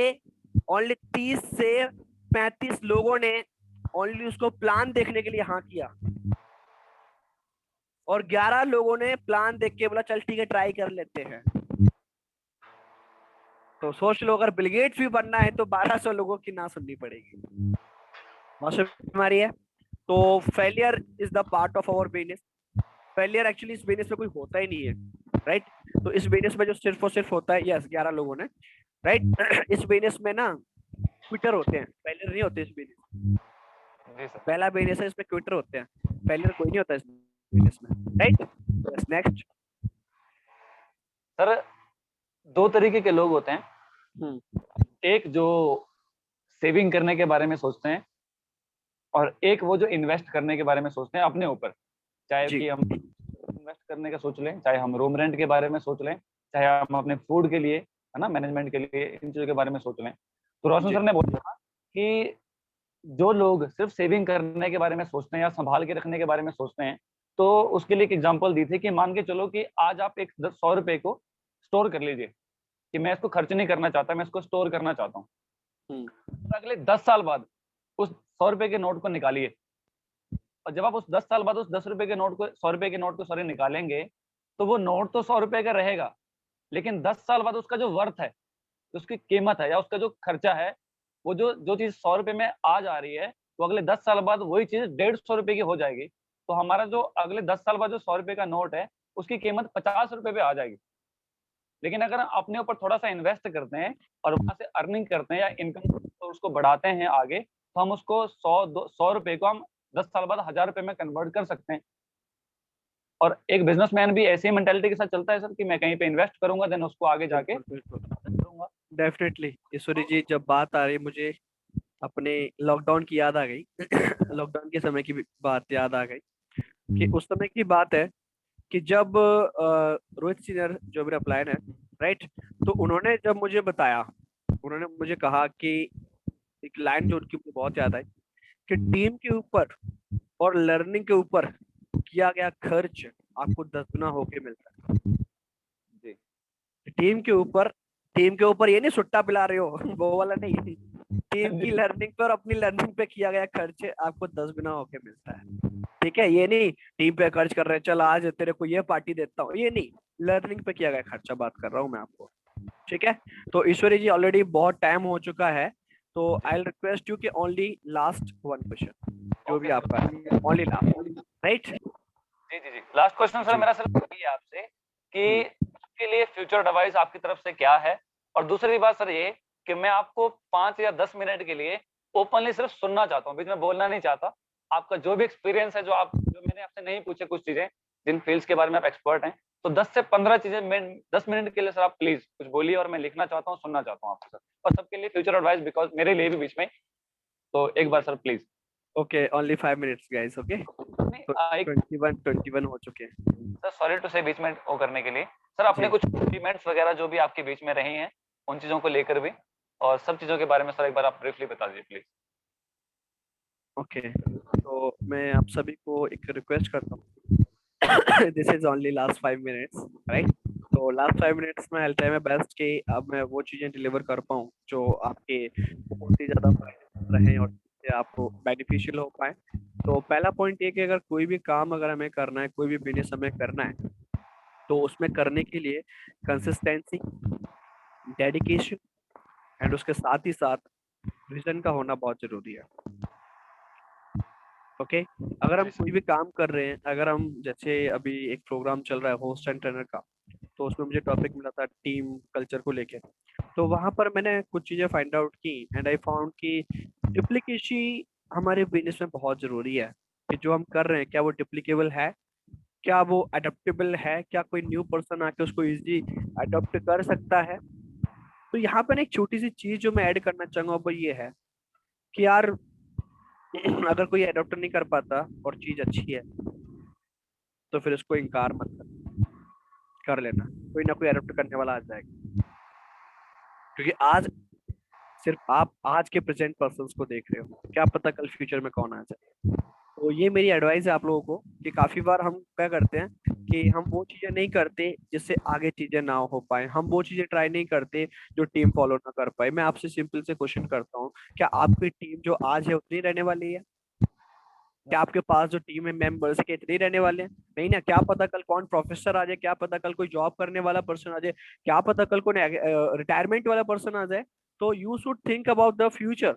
ओनली 30 से 35 लोगों ने ओनली उसको प्लान देखने के लिए हाँ किया, और 11 लोगों ने प्लान देख के बोला चल ठीक है ट्राई कर लेते हैं। तो सोच लो, अगर बिलगेट्स भी बनना है तो 1200 लोगों की ना सुननी पड़ेगी। हमारी है। तो failure is the part of our business. Failure actually इस बिजनेस में कोई होता ही नहीं है, राइट? तो इस बिजनेस में जो सिर्फ और सिर्फ होता है, यस 11 लोगों ने, राइट? इस बिजनेस में ना क्विटर होते हैं, फेलियर नहीं होते इस बिजनेस। जी सर। पहला बिजनेस है इसमें क्विटर होते हैं, फेलियर कोई नहीं होता इस बिजनेस में, राइट? Yes, next. सर दो तरीके के लोग होते हैं, एक जो सेविंग करने के बारे में सोचते हैं, और एक वो जो इन्वेस्ट करने के बारे में सोचते हैं अपने ऊपर। चाहे जी कि हम इन्वेस्ट करने का सोच लें, चाहे हम रूम रेंट के बारे में सोच लें, चाहे हम अपने फूड के लिए, है ना, मैनेजमेंट के लिए, इन चीजों के बारे में सोच लें। तो रोशन जी सर ने बोला था कि जो लोग सिर्फ सेविंग करने के बारे में सोचते हैं या संभाल के रखने के बारे में सोचते हैं, तो उसके लिए एक एग्जांपल दी थी कि मान के चलो कि आज आप एक 100 रुपए को स्टोर कर लीजिए कि मैं इसको खर्च नहीं करना चाहता, मैं इसको स्टोर करना चाहता हूँ। और अगले 10 साल बाद उस 100 रुपए के नोट को निकालिए, और जब आप उस 10 साल बाद उस 10 रुपए के नोट को 100 रुपए के नोट को सॉरी निकालेंगे, तो वो नोट तो 100 रुपए का रहेगा, लेकिन 10 साल बाद उसका जो वर्थ है, उसकी कीमत है या उसका जो खर्चा है, वो जो जो चीज़ 100 रुपए में आज आ रही है, वो अगले 10 साल बाद वही चीज़ 150 रुपए की हो जाएगी। तो हमारा जो अगले 10 साल बाद जो 100 रुपए का नोट है, उसकी कीमत 50 रुपए पे आ जाएगी। लेकिन अगर हम अपने ऊपर थोड़ा-सा इन्वेस्ट करते हैं और वहाँ से अर्निंग करते हैं या इनकम सोर्स को बढ़ाते हैं आगे, तो हम उसको 100 रुपए को हम 10 साल बाद 1000 रुपए में कन्वर्ट कर सकते हैं। और एक बिज़नेसमैन भी ऐसी मेंटालिटी के साथ चलता है सर कि मैं कहीं पे इन्वेस्ट करूँगा, देन उसको आगे जाके बिल्कुल करूँगा। डेफिनेटली। ईश्वरी जी, जब बात आ रही मुझे अपने लॉकडाउन की याद आ गई। लॉकडाउन के समय की बात याद आ गई कि उस समय की बात है कि जब रोहित सीनियर जो मेरा प्लान है, राइट, तो उन्होंने जब मुझे बताया, उन्होंने मुझे कहा कि एक लाइन जो उनकी मुझे बहुत याद आई कि टीम के ऊपर और लर्निंग के ऊपर किया गया खर्च आपको 10 गुना होके मिलता है। जी। टीम के ऊपर ये नहीं सुट्टा पिला रहे हो, वो वाला नहीं। टीम की लर्निंग पर, अपनी लर्निंग पे किया गया खर्च आपको 10 गुना होके मिलता है। ठीक है, ये नहीं टीम पे खर्च कर रहे हैं, चल आज तेरे को ये पार्टी देता हूँ, ये नहीं, लर्निंग पे किया गया खर्चा बात कर रहा हूँ मैं आपको। ठीक है, तो ईश्वरी जी ऑलरेडी बहुत टाइम हो चुका है, तो आई रिक्वेस्ट यू कि ओनली लास्ट वन क्वेश्चन जो भी आपका है, ओनली लास्ट, राइट? जी, जी, जी। लास्ट क्वेश्चन सर जी। मेरा सिर्फ यही है आपसे कि उसके लिए फ्यूचर एडवाइस आपकी तरफ से क्या है? और दूसरी बात सर ये कि मैं आपको 5 या 10 मिनट के लिए ओपनली सिर्फ सुनना चाहता हूँ, बीच में बोलना नहीं चाहता। आपका जो भी एक्सपीरियंस है, जो मैंने आपसे नहीं पूछे कुछ चीज़ें, जिन फील्ड्स के बारे में आप एक्सपर्ट हैं, तो 10 से 15 चीज़ें मैं 10 मिनट के लिए सर आप प्लीज़ कुछ बोलिए और मैं लिखना चाहता हूँ, सुनना चाहता हूँ आपसे सर। और सबके लिए फ्यूचर एडवाइस बिकॉज़ मेरे लिए भी बीच में, तो एक बार sir please. Okay, only 5 minutes guys, okay. नहीं तो एक 21 हो चुके हैं। सर सॉरी टू से बीच में वो करने के लिए सर आपने जी। कुछ अचीवमेंट्स वगैरह जो भी आपके बीच में रही हैं उन चीज़ों को लेकर भी और सब चीज़ों के बारे में सर एक बार आप ब्रीफली बता दीजिए प्लीज। ओके, तो मैं आप सभी को एक रिक्वेस्ट करता हूँ। This is only last 5 minutes, right? तो लास्ट 5 मिनट्स में आई ट्राई माय बेस्ट कि अब मैं वो चीजें डिलीवर कर पाऊँ जो आपके बहुत ही ज्यादा रहे और जिससे आपको बेनिफिशियल हो पाए। तो पहला पॉइंट ये कि अगर कोई भी काम अगर हमें करना है, कोई भी बिजनेस हमें करना है, तो उसमें करने के लिए कंसिस्टेंसी, डेडिकेशन एंड उसके साथ ही साथ विजन का होना बहुत जरूरी है। ओके, अगर हम जी सर। कोई भी काम कर रहे हैं, अगर हम जैसे अभी एक प्रोग्राम चल रहा है होस्ट एंड ट्रेनर का, तो उसमें मुझे टॉपिक मिला था टीम कल्चर को लेके। तो वहां पर मैंने कुछ चीजें फाइंड आउट की एंड आई फाउंड कि डुप्लीकेसी हमारे बिजनेस में बहुत जरूरी है कि जो हम कर रहे हैं क्या वो डुप्लीकेबल है, क्या वो अडेप्टेबल है, क्या कोई न्यू पर्सन आके उसको इजी अडॉप्ट कर सकता है। तो यहाँ पर एक छोटी सी चीज जो मैं ऐड करना चाहूंगा वो ये है कि यार अगर कोई अडॉप्ट नहीं कर पाता और चीज अच्छी है तो फिर उसको इनकार मत कर लेना, कोई ना कोई अडॉप्ट करने वाला आ जाएगा। क्योंकि आज सिर्फ आप आज के प्रेजेंट पर्सन्स को देख रहे हो, क्या पता कल फ्यूचर में कौन आ जाए। तो ये मेरी एडवाइस है आप लोगों को कि काफी बार हम क्या करते हैं कि हम वो चीजें नहीं करते जिससे आगे चीजें ना हो पाए, हम वो चीजें ट्राई नहीं करते जो टीम फॉलो ना कर पाए। मैं आपसे सिंपल से क्वेश्चन करता हूँ, क्या आपकी टीम जो आज है उतनी रहने वाली है? क्या आपके पास जो टीम है मेंबर्स के इतने ही रहने वाले हैं? नहीं ना, क्या पता कल कौन प्रोफेसर आ जाए, क्या पता कल कोई जॉब करने वाला पर्सन आ जाए, क्या पता कल कोई रिटायरमेंट वाला पर्सन आ जाए। तो you should think about the future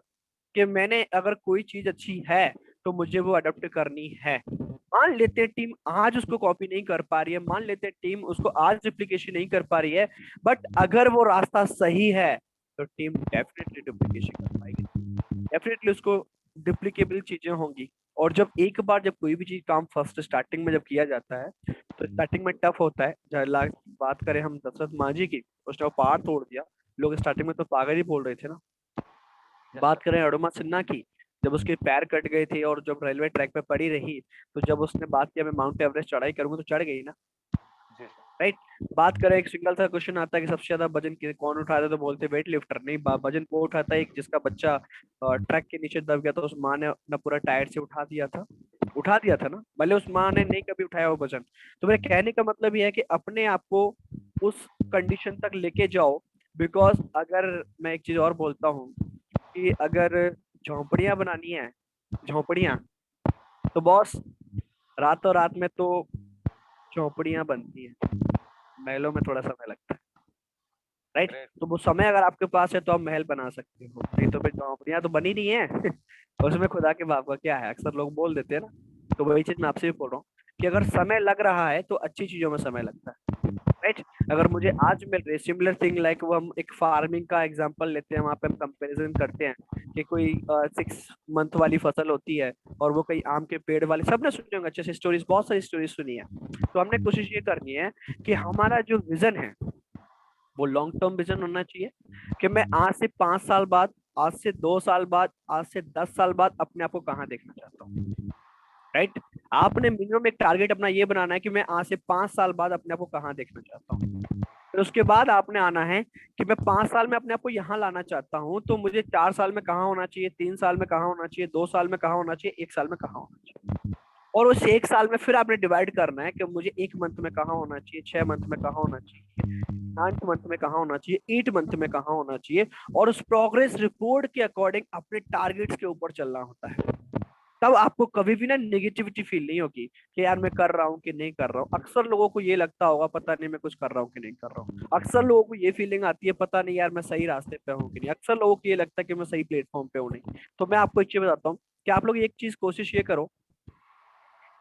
कि मैंने अगर कोई चीज अच्छी है तो मुझे वो अडॉप्ट करनी है। मान लेते हैं टीम आज उसको कॉपी नहीं कर पा रही है, मान लेते हैं टीम उसको आज रिप्लिकेशन नहीं कर पा रही है, बट अगर वो रास्ता सही है तो टीम डेफिनेटली डुप्लीकेशन कर पाएगी, डेफिनेटली उसको डुप्लीकेबल चीजें होंगी। और जब कोई भी चीज काम फर्स्ट स्टार्टिंग में जब किया जाता है तो स्टार्टिंग में टफ होता है। बात करें हम दशरथ मांझी की, उसने वो पहाड़ तोड़ दिया, लोग स्टार्टिंग में तो पागल ही बोल रहे थे ना। बात करें अरुमा सिन्हा की, जब उसके पैर कट गए थे और जब रेलवे ट्रैक पे पड़ी रही, तो जब उसने बात किया मैं माउंट एवरेस्ट चढ़ाई करूंगा, तो चढ़ गई ना। जी सर। राइट। बात करें, एक सिंगल सा क्वेश्चन आता है कि सबसे ज्यादा वजन कौन उठाता है, तो बोलते वेट लिफ्टर। नहीं, वजन वो उठाता है एक जिसका बच्चा ट्रक के नीचे दब गया था, उस माँ ने अपना पूरा टायर से उठा दिया था ना, भले उस माँ ने नहीं कभी उठाया वो वजन। तो मेरे कहने का मतलब ये है कि अपने आप को उस कंडीशन तक लेके जाओ। बिकॉज अगर मैं एक चीज और बोलता हूँ कि अगर झोंपड़ियां बनानी है, झोंपड़ियां, तो बॉस रातों रात में तो झोंपड़ियां बनती हैं, महलों में थोड़ा समय लगता है। राइट। ग्रेट। तो वो समय अगर आपके पास है तो आप महल बना सकते हो, नहीं तो फिर झोंपड़ियां तो बनी नहीं है। उसमें खुदा के बाप का क्या है, अक्सर लोग बोल देते हैं ना। तो वही चीज मैं आपसे भी बोल रहा हूँ कि अगर समय लग रहा है तो अच्छी चीजों में समय लगता है। राइट। अगर मुझे आज मिल रही सिमिलर थिंग, लाइक वो हम एक फार्मिंग का एग्जांपल लेते हैं, वहां पे हम कंपैरिजन करते हैं कि कोई 6 मंथ वाली फसल होती है और वो कई आम के पेड़ वाली, सबने सुनी होंगे अच्छे से स्टोरीज, बहुत सारी स्टोरीज सुनी है। तो हमने कोशिश ये करनी है कि हमारा जो विजन है वो लॉन्ग टर्म विजन होना चाहिए, कि मैं आज से 5 साल बाद, आज से 2 साल बाद, आज से 10 साल बाद अपने आप को कहाँ देखना चाहता हूँ। राइट। आपने मिनिमम एक टारगेट अपना ये बनाना है कि मैं आज से 5 साल बाद अपने आप को कहाँ देखना चाहता हूँ। फिर उसके बाद आपने आना है कि मैं 5 साल में अपने आप को यहाँ लाना चाहता हूँ, तो मुझे 4 साल में कहाँ होना चाहिए, 3 साल में कहाँ होना चाहिए, 2 साल में कहाँ होना चाहिए, 1 साल में कहाँ होना चाहिए। और उस 1 साल में फिर आपने डिवाइड करना है कि मुझे 1 मंथ में कहाँ होना चाहिए, 6 मंथ में कहाँ होना चाहिए, 9 मंथ में कहाँ होना चाहिए, 8 मंथ में कहाँ होना चाहिए। और उस प्रोग्रेस रिपोर्ट के अकॉर्डिंग अपने टारगेट्स के ऊपर चलना होता है। तब आपको कभी भी ना नेगेटिविटी फील नहीं होगी कि यार मैं कर रहा हूँ कि नहीं कर रहा हूँ। अक्सर लोगों को ये लगता होगा पता नहीं मैं कुछ कर रहा हूँ कि नहीं कर रहा हूँ। अक्सर लोगों को ये फीलिंग आती है पता नहीं यार मैं सही रास्ते पे हूँ कि नहीं। अक्सर लोगों को ये लगता है कि मैं सही प्लेटफॉर्म पे हूँ नहीं। तो मैं आपको एक चीज बताता हूँ कि आप लोग एक चीज कोशिश ये करो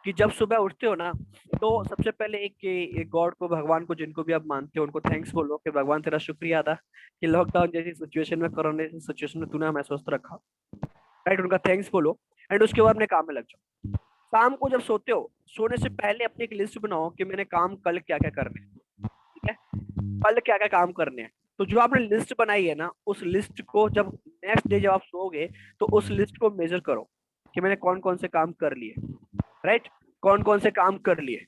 कि जब सुबह उठते हो ना, तो सबसे पहले एक गॉड को, भगवान को, जिनको भी आप मानते हो उनको थैंक्स बोलो कि भगवान तेरा शुक्रिया अदा कि लॉकडाउन जैसी सिचुएशन में, कोरोना जैसी सिचुएशन में तूने हमें स्वस्थ रखा। राइट, उनका थैंक्स बोलो। एंड उसके बाद अपने काम में लग जाओ। शाम को जब सोते हो, सोने से पहले अपनी एक लिस्ट बनाओ कि मैंने काम कल क्या क्या करने हैं। ठीक है, कल क्या क्या काम करने हैं। तो जो आपने लिस्ट बनाई है ना, उस लिस्ट को जब नेक्स्ट डे जब आप सोओगे तो उस लिस्ट को मेजर करो कि मैंने कौन कौन से काम कर लिए। राइट, कौन कौन से काम कर लिए,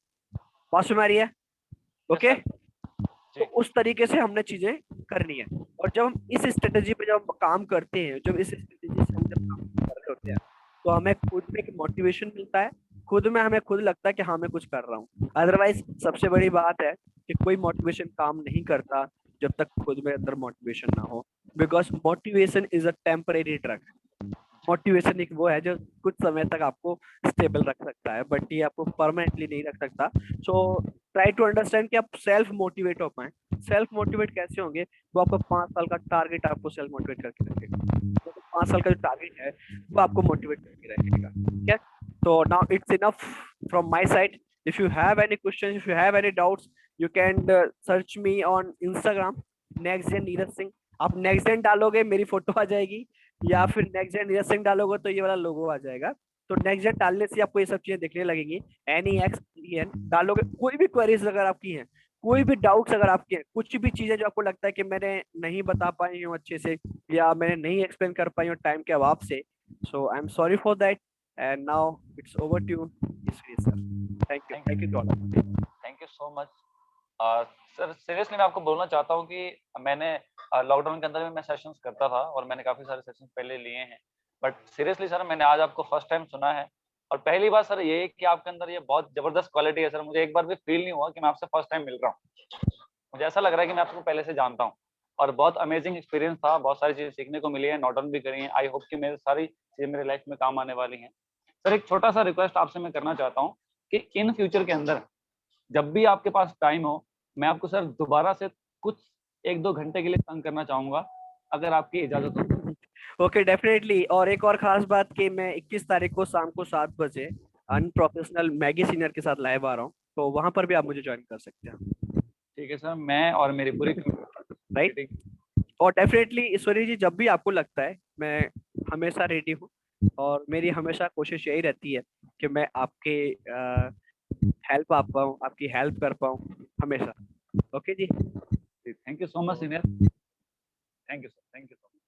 बात सुन आ रही है? Yes okay. सर। तो जी। उस तरीके से हमने चीजें करनी है। और जब हम इस स्ट्रेटेजी पे जब हम काम करते हैं, जब इस स्ट्रेटेजी से हम जब काम कर रहे होते हैं, तो हमें खुद में एक मोटिवेशन मिलता है। खुद में हमें खुद लगता है कि हाँ मैं कुछ कर रहा हूँ। अदरवाइज सबसे बड़ी बात है कि कोई मोटिवेशन काम नहीं करता जब तक खुद में अंदर मोटिवेशन ना हो। Because motivation is a temporary drug. जी। मोटिवेशन एक वो है जो कुछ समय तक आपको स्टेबल रख सकता है, बट ये आपको परमानेंटली नहीं रख सकता। सो ट्राई टू अंडरस्टैंड कि आप सेल्फ मोटिवेट हो पाए। सेल्फ मोटिवेट कैसे होंगे? वो आपका 5 साल का टारगेट आपको सेल्फ मोटिवेट करके रखेगा। तो 5 साल का जो टारगेट है वो आपको मोटिवेट करके रखेगा। ठीक है। तो now it's enough from my side. If you have any question, if you have any doubts, you can search me on Instagram, next gen Neeraj Singh. आप नेक्स्ट जेन डालोगे मेरी फोटो आ जाएगी, या फिर नेक्स्ट जेन नीरज सिंह डालोगे तो ये वाला लोगो आ जाएगा। तो नेक्स्ट जेन डालने से आपको ये सब चीजें दिखने लगेंगी। NEXTEN डालोगे, कोई भी क्वेरीज अगर आपकी हैं, कोई भी डाउट्स अगर आपके हैं, कुछ भी चीजें जो आपको लगता है कि मैंने नहीं बता पाई हूँ अच्छे से, या मैंने नहीं एक्सप्लेन कर पाई हूँ टाइम के अभाव से, so I am sorry for that. And now it's over to you sir. Thank thank you to all. Thank you so much. Sir seriously मैं आपको बोलना चाहता हूँ कि मैंने लॉकडाउन के अंदर भी मैं सेशंस करता था और मैंने काफ़ी सारे सेशंस पहले लिए हैं। बट सीरियसली सर मैंने आज आपको फर्स्ट टाइम सुना है। और पहली बात सर ये है कि आपके अंदर ये बहुत ज़बरदस्त क्वालिटी है सर। मुझे एक बार भी फील नहीं हुआ कि मैं आपसे फर्स्ट टाइम मिल रहा हूँ। मुझे ऐसा लग रहा है कि मैं आपको पहले से जानता हूँ। और बहुत अमेजिंग एक्सपीरियंस था, बहुत सारी चीज़ें सीखने को मिली है, नोट डाउन भी करी हैं। आई होप कि मेरी सारी चीज़ें मेरी लाइफ में काम आने वाली हैं। सर एक छोटा सा रिक्वेस्ट आपसे मैं करना चाहता हूँ कि इन फ्यूचर के अंदर जब भी आपके पास टाइम हो, मैं आपको सर दोबारा से कुछ 1-2 घंटे के लिए तंग करना चाहूँगा, अगर आपकी इजाज़त हो। Okay, definitely. और एक और खास बात कि मैं 21 तारीख को शाम को 7 बजे अनप्रोफेशनल मैगी सीनियर के साथ लाइव आ रहा हूँ, तो वहां पर भी आप मुझे ज्वाइन कर सकते हैं। ठीक है सर, मैं और मेरी पूरी राइट। मीटिंग। और डेफिनेटली ईश्वरी जी, जब भी आपको लगता है, मैं हमेशा रेडी हूँ। और मेरी हमेशा कोशिश यही रहती है कि मैं आपके हेल्प आ पाऊँ, आपकी हेल्प कर पाऊँ हमेशा। ओके जी। थैंक यू सो मच तो senior. Thank you sir, thank you so much.